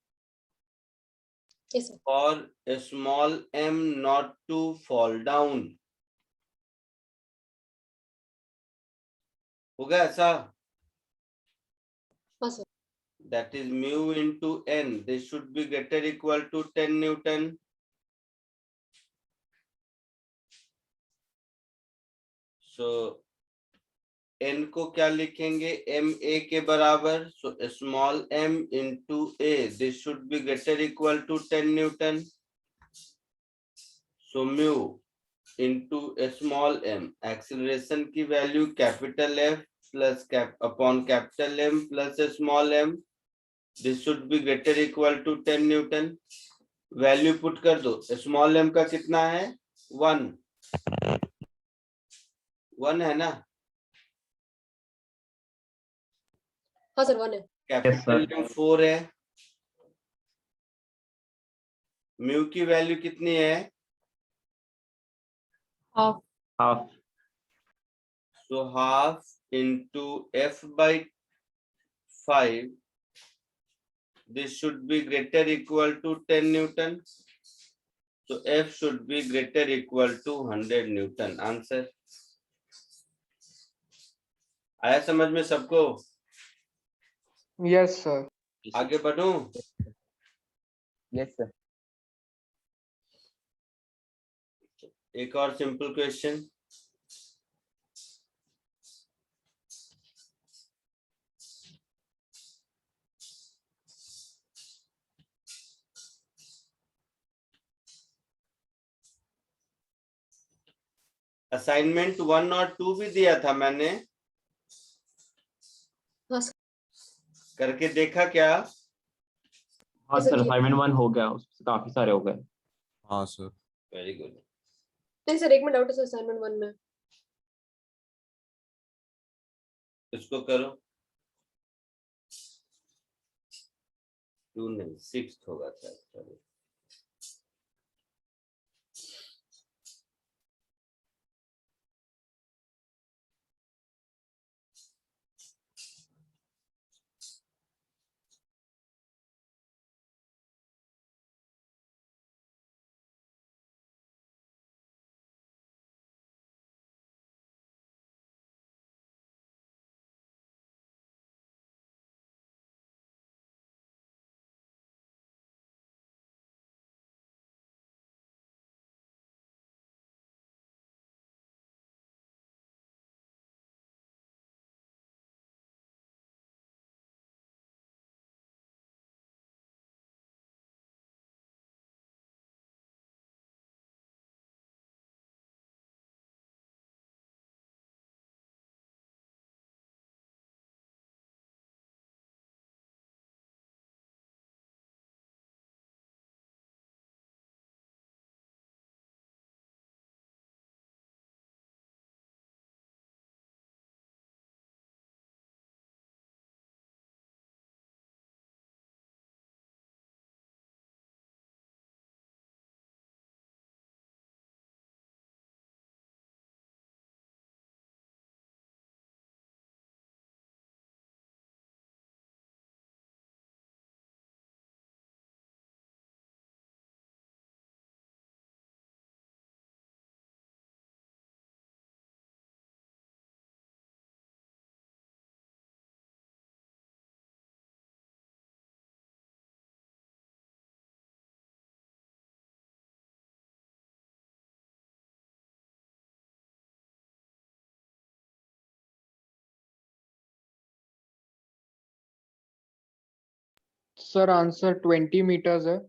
yes sir. और small m not to fall down. होगा ऐसा? हाँ sir. That is mu into n. This should be greater equal to 10 Newton. So n को क्या लिखेंगे? ma के बराबर। So small m into a. This should be greater equal to 10 Newton. So mu into a small m. Acceleration की value capital F plus upon capital M plus small m. This should be greater equal to 10 Newton. Value put कर दो। स्मॉल m का कितना है? 1 है ना? हाँ सर 1 है। कैपिटल M 4 है। म्यू की वैल्यू कितनी है? Half. Half. So half into F by 5. This should be greater equal to 10 Newton. So F should be greater equal to 100 Newton. Answer. आया समझ में सबको? Yes sir. आगे बढ़ूं? Yes sir. एक और सिंपल क्वेश्चन। असाइनमेंट 1 और 2 भी दिया था मैंने। हाँ सर। करके देखा क्या? हाँ सर, सर, ये- असाइनमेंट 1 हो गया, उससे काफी सारे हो गए। हाँ sir. Very good. नहीं सर, एक में डाउट है सर असाइनमेंट 1 में। इसको करो। 2 नहीं 6 होगा sir, sorry. Sir answer 20 metres है।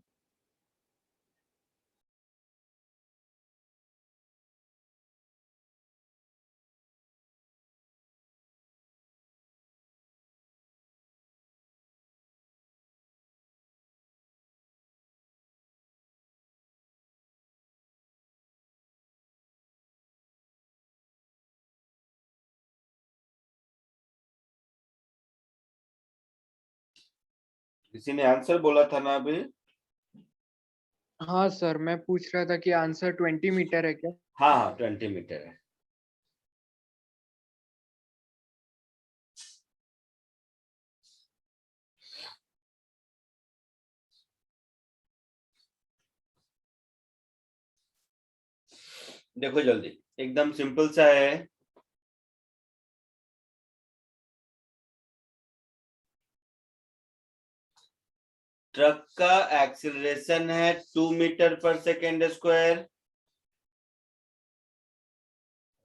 किसी ने आंसर बोला था ना अभी? हाँ सर, मैं पूछ रहा था कि आंसर 20 मीटर है क्या? हाँ हाँ 20 मीटर है। देखो जल्दी, एकदम सिंपल सा है। ट्रक का एक्सीलरेशन है 2 मीटर पर सेकेंड स्क्वायर।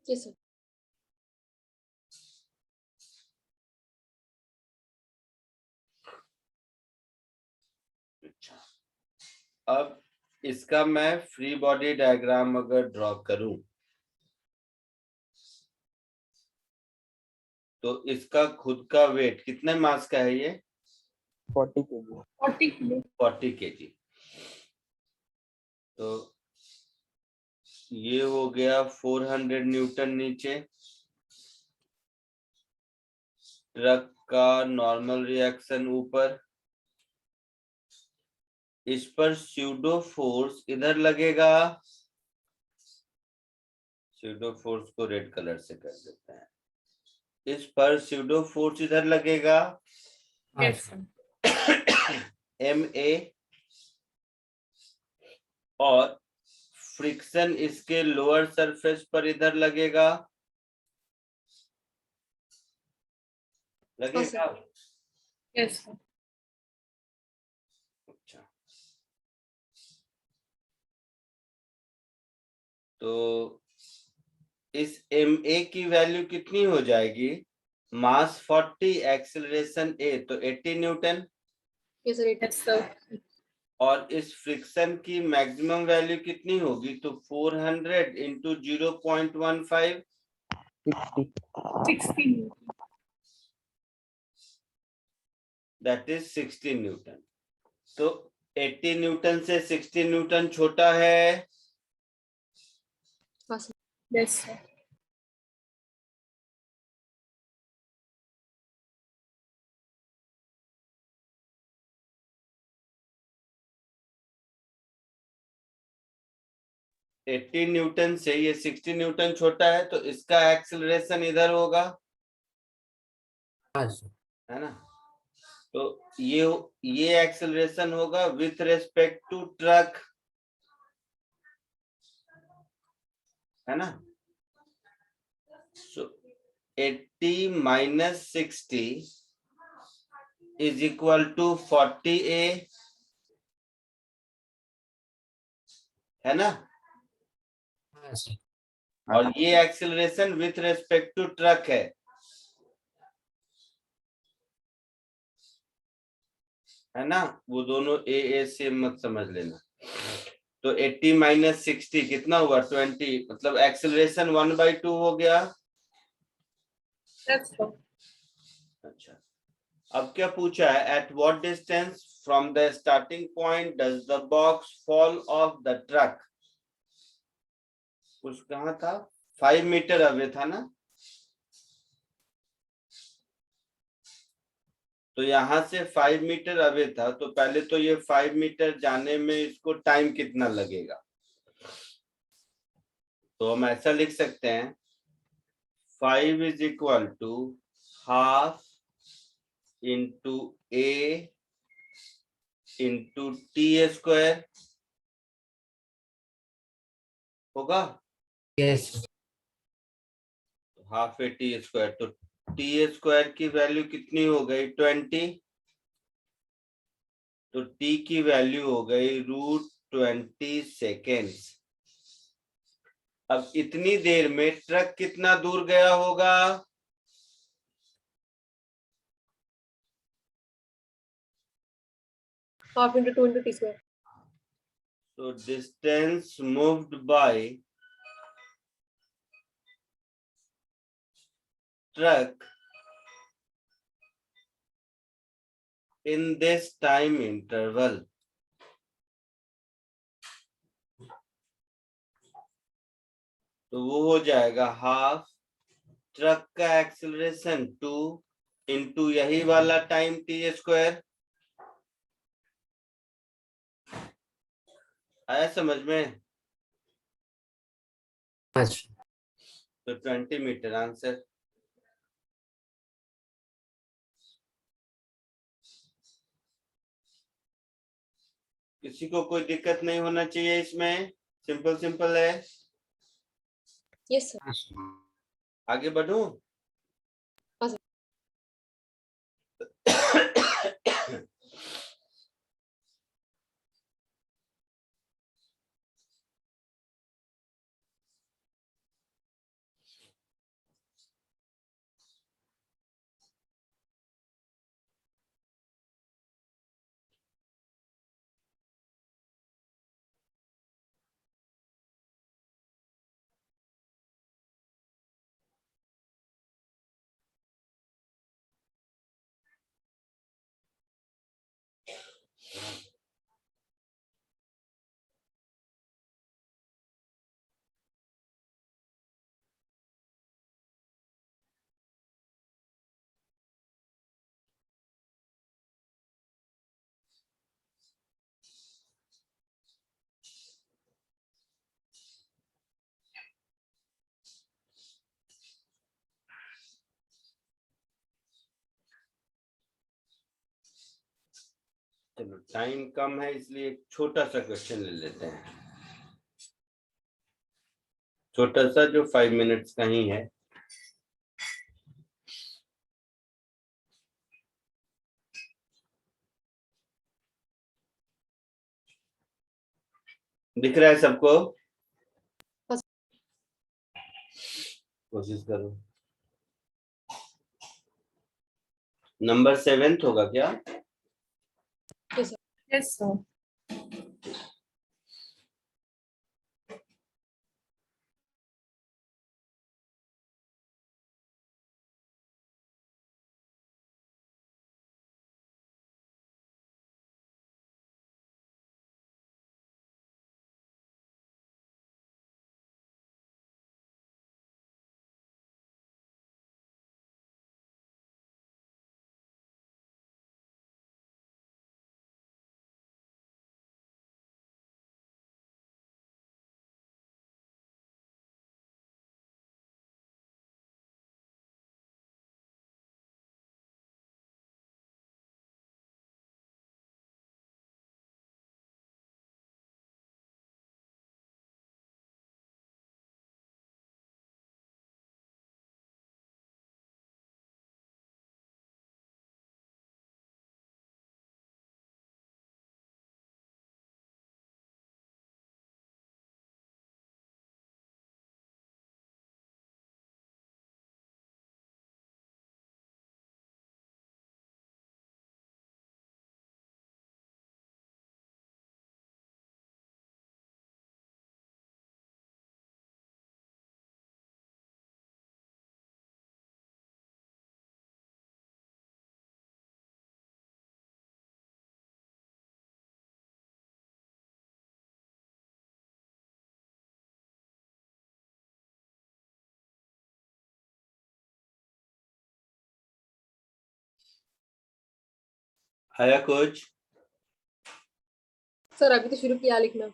Yes sir. अच्छा, अब इसका मैं फ्री बॉडी डायग्राम अगर ड्रॉ करूं तो इसका खुद का वेट कितने मास का है ये? 40 kg. 40 किलो। 40 kg। तो ये हो गया 400 न्यूटन नीचे। ट्रक का नॉर्मल रिएक्शन ऊपर, इस पर स्यूडो फोर्स इधर लगेगा। स्यूडो फोर्स को रेड कलर से कर देते हैं। इस पर स्यूडो फोर्स इधर लगेगा यस सर। MA, और फ्रिक्शन इसके लोअर सरफेस पर इधर लगेगा। लगेगा? Yes sir. अच्छा, तो इस MA की वैल्यू कितनी हो जाएगी? मास 40, एक्सेलरेशन A, तो 80 Newton. Yes sir. Yes sir. और इस फ्रिक्शन की मैक्सिमम वैल्यू कितनी होगी? तो 400 इंटू 0.15, 60. 16। That is 60 Newton. तो 80 न्यूटन से 60 न्यूटन छोटा है। हाँ सर। Yes sir. 80 न्यूटन से ये 60 न्यूटन छोटा है, तो इसका एक्सेलरेशन इधर होगा, हाँ सर। है ना। तो ये एक्सेलरेशन होगा विथ रेस्पेक्ट टू ट्रक, है ना। सो 80 माइनस 60 इज इक्वल टू 40A, है ना। हाँ सर। और ये acceleration with respect to truck है ना। वो दोनों ए से मत समझ लेना। तो 80 माइनस 60 कितना हुआ, 20, मतलब एक्सेलरेशन 1/2 हो गया। Yes, sir. अच्छा, अब क्या पूछा है, at what distance from the starting point does the box fall of the truck. कुछ कहा था, 5 मीटर अवे था ना। तो यहां से 5 मीटर अवे था, तो पहले तो ये 5 मीटर जाने में इसको टाइम कितना लगेगा। तो हम ऐसा लिख सकते हैं, 5 is equal to half into a into t square होगा। Yes sir. Half a t square, तो टी स्क्वायर की वैल्यू कितनी हो गई, 20। तो टी की वैल्यू हो गई √20 सेकेंड्स। अब इतनी देर में ट्रक कितना दूर गया होगा, half into 2 into t square. तो distance moved by truck in this time interval. तो वो हो जाएगा हाफ ट्रक का एक्सेलरेशन 2 इंटू यही वाला टाइम टी स्क्वायर। आया समझ में। हाँ सर। तो 20 मीटर आंसर। किसी को कोई दिक्कत नहीं होना चाहिए इसमें, सिंपल सिंपल है। Yes, sir. हाँ सर। आगे बढ़ूं। हाँ, sir. चलो टाइम कम है इसलिए एक छोटा सा क्वेश्चन ले लेते हैं, छोटा सा जो 5 मिनट्स का ही है। दिख रहा है सबको, कोशिश करो। नंबर 7 होगा क्या। Yes, sir. आया कुछ? सर अभी तो शुरू किया लिखना।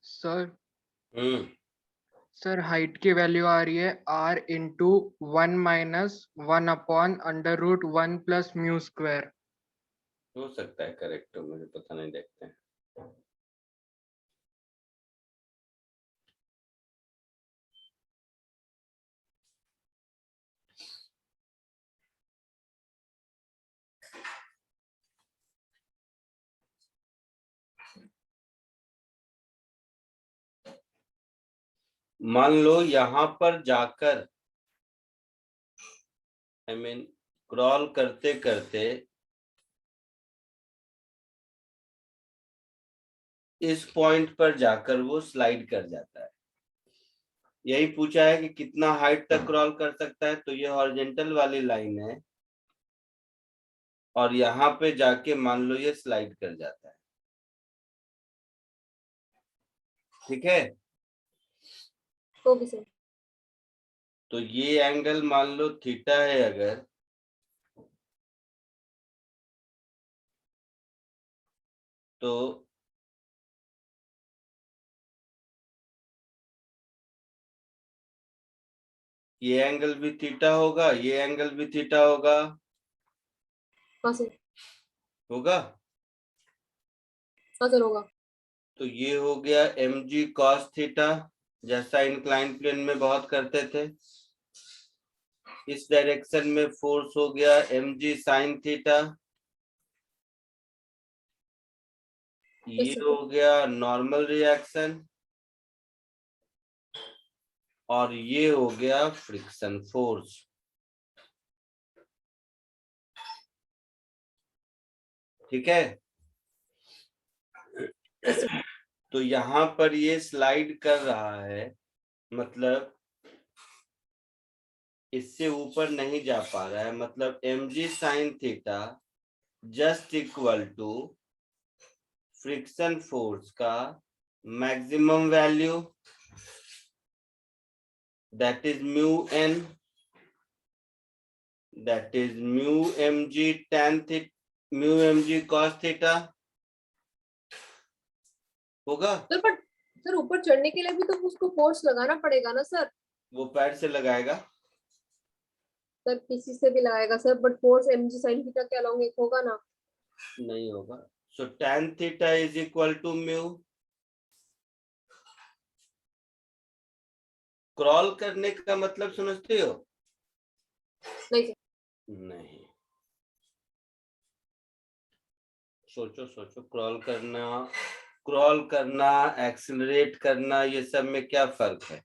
सर हम्म, सर हाइट की वैल्यू आ रही है r इंटू 1 माइनस 1/√1 + μ²। हो सकता है करेक्ट हो, मुझे पता नहीं, देखते हैं। मान लो यहाँ पर जाकर क्रॉल करते करते इस पॉइंट पर जाकर वो स्लाइड कर जाता है। यही पूछा है कि कितना हाइट तक क्रॉल कर सकता है, तो ये हॉरिजॉन्टल वाली लाइन है और यहाँ पे जाके मान लो ये स्लाइड कर जाता है। ठीक है, ओके सर। तो ये एंगल मान लो थीटा है अगर, तो ये एंगल भी थीटा होगा, ये एंगल भी थीटा होगा। हाँ सर। होगा, हाँ सर होगा। तो ये हो गया mg cos थीटा, जैसा इंक्लाइन प्लेन में बहुत करते थे। इस डायरेक्शन में फोर्स हो गया mg sin थीटा। ये हो गया नॉर्मल रिएक्शन और ये हो गया फ्रिक्शन फोर्स। ठीक है, तो यहाँ पर ये स्लाइड कर रहा है, मतलब इससे ऊपर नहीं जा पा रहा है, मतलब mg sin theta just equal to friction force का maximum value, that is mu n, that is mu mg tan theta, mu mg cos theta होगा। सर बट सर ऊपर चढ़ने के लिए भी तो उसको फोर्स लगाना पड़ेगा ना सर। वो पैर से लगाएगा, सर किसी से भी लगाएगा sir, but force mg sin theta के अलोंग एक होगा ना। नहीं होगा। So tan theta is equal to mu. Crawl करने का मतलब समझते हो? नहीं सर। नहीं, सोचो सोचो, क्रॉल करना एक्सिलरेट करना, ये सब में क्या फर्क है?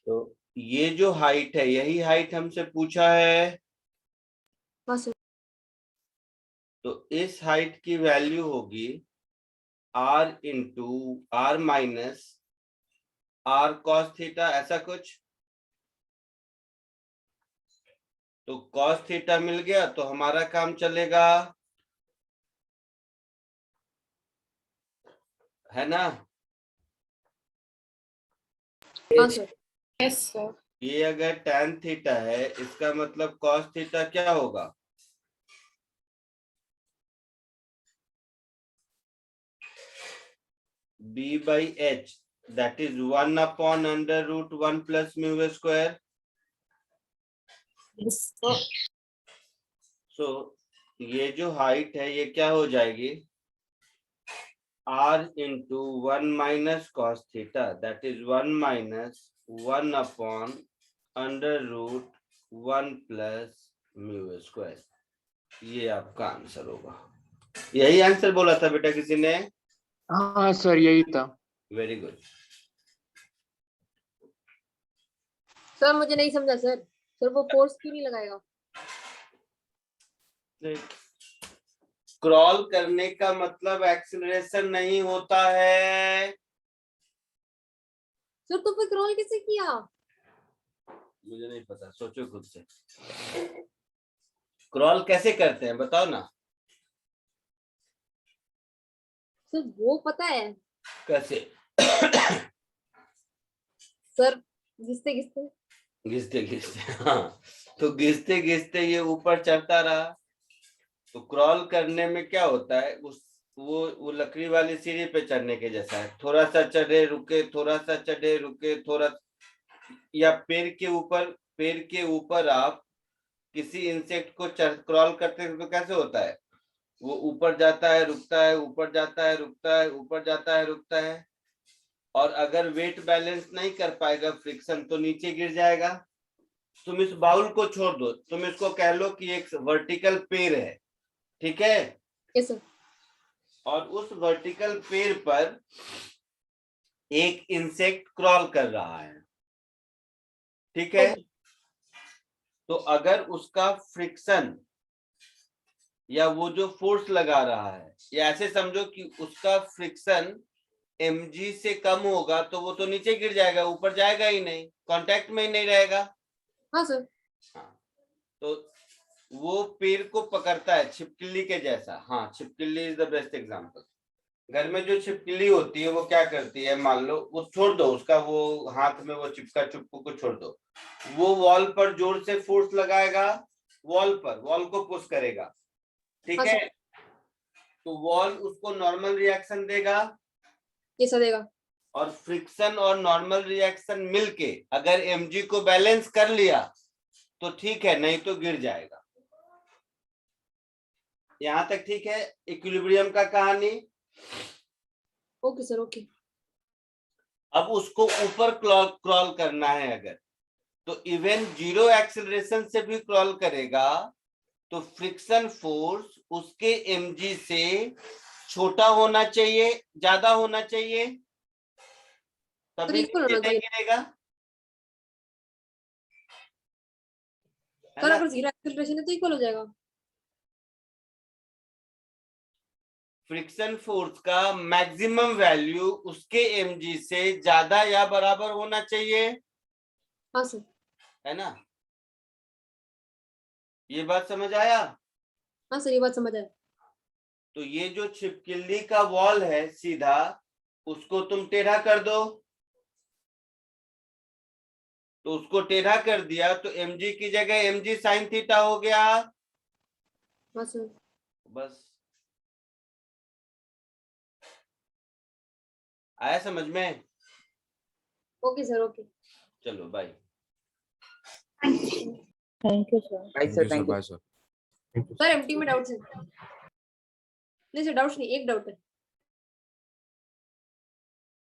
तो ये जो हाइट है, यही हाइट हमसे पूछा है, हाँ सर। तो इस हाइट की वैल्यू होगी r into r minus r cos theta, ऐसा कुछ। तो cos थीटा मिल गया तो हमारा काम चलेगा, है ना? हाँ सर। Yes, sir. ये अगर tan थीटा है, इसका मतलब cos थीटा क्या होगा? b by h, that is 1/√1 plus mu square. Yes, sir. So ये जो हाइट है ये क्या हो जाएगी? r into 1 minus cos theta, that is 1 minus 1/√1 plus mu square. ये आपका आंसर होगा। यही आंसर बोला था बेटा किसी ने? हाँ सर यही था। Very good. सर मुझे नहीं समझा सर वो फोर्स क्यों नहीं लगाएगा? क्रॉल करने का मतलब एक्सीलरेशन नहीं होता है। सर तो फिर क्रॉल कैसे किया? मुझे नहीं पता, सोचो खुद से। क्रॉल कैसे करते हैं बताओ ना। सर वो पता है कैसे? सर, घिसते घिसते। घिसते घिसते, हाँ। तो घिसते घिसते ये ऊपर चढ़ता रहा। तो क्रॉल करने में क्या होता है, वो लकड़ी वाली सीढ़ी पे चढ़ने के जैसा है। थोड़ा सा चढ़े रुके, थोड़ा सा चढ़े रुके, थोड़ा, या पेड़ के ऊपर आप किसी इंसेक्ट को क्रॉल करते हैं तो कैसे होता है, वो ऊपर जाता है रुकता है, ऊपर जाता है रुकता है, ऊपर जाता है रुकता है। और अगर वेट बैलेंस नहीं कर पाएगा फ्रिक्शन तो नीचे गिर जाएगा। तुम इस बाउल को छोड़ दो, तुम इसको कह लो कि एक वर्टिकल पेड़ है, ठीक है? Yes sir. और उस वर्टिकल पेड़ पर एक इंसेक्ट क्रॉल कर रहा है, ठीक है? तो अगर उसका फ्रिक्शन या वो जो फोर्स लगा रहा है, या ऐसे समझो कि उसका फ्रिक्शन mg से कम होगा तो वो तो नीचे गिर जाएगा, ऊपर जाएगा ही नहीं, कांटेक्ट में ही नहीं रहेगा। हाँ सर। हाँ, तो वो पेड़ को पकड़ता है छिपकली के जैसा। हाँ, छिपकली इज द बेस्ट एग्जांपल। घर में जो छिपकली होती है वो क्या करती है, मान लो वो छोड़ दो उसका, वो हाथ में वो चिपका चुप्पू को छोड़ दो, वो वॉल पर जोर से फोर्स लगाएगा, वॉल को पुश करेगा, ठीक हाँ है? सर। तो वॉल उसको नॉर्मल रिएक्शन देगा, ये सर देगा। और फ्रिक्शन और नॉर्मल रिएक्शन मिलके अगर mg को बैलेंस कर लिया तो ठीक है, नहीं तो गिर जाएगा। यहां तक ठीक है इक्विलिब्रियम का कहानी? Okay sir, okay. अब उसको ऊपर क्रॉल करना है अगर, तो इवन जीरो एक्सेलरेशन से भी क्रॉल करेगा तो फ्रिक्शन फोर्स उसके mg से छोटा होना चाहिए, ज्यादा होना चाहिए, तभी इक्वल नीचे होना नहीं चाहिए गिरेगा, है सर। ना? अगर जीरो एक्सेलरेशन है तो इक्वल हो जाएगा। फ्रिक्शन फोर्स का मैक्सिमम वैल्यू उसके mg से ज्यादा या बराबर होना चाहिए, हाँ सर। है ना? ये बात समझ आया? हाँ सर, ये बात समझ आया। तो ये जो छिपकली का वॉल है सीधा, उसको तुम टेढ़ा कर दो, तो उसको टेढ़ा कर दिया तो mg की जगह mg sin थीटा हो गया। हाँ सर। बस, आया समझ में? Okay sir, okay. चलो bye. Thank you sir. Thank you, sir. Bye, sir. Sir MT में डाउट्स है? नहीं सर, डाउट्स नहीं, एक डाउट है।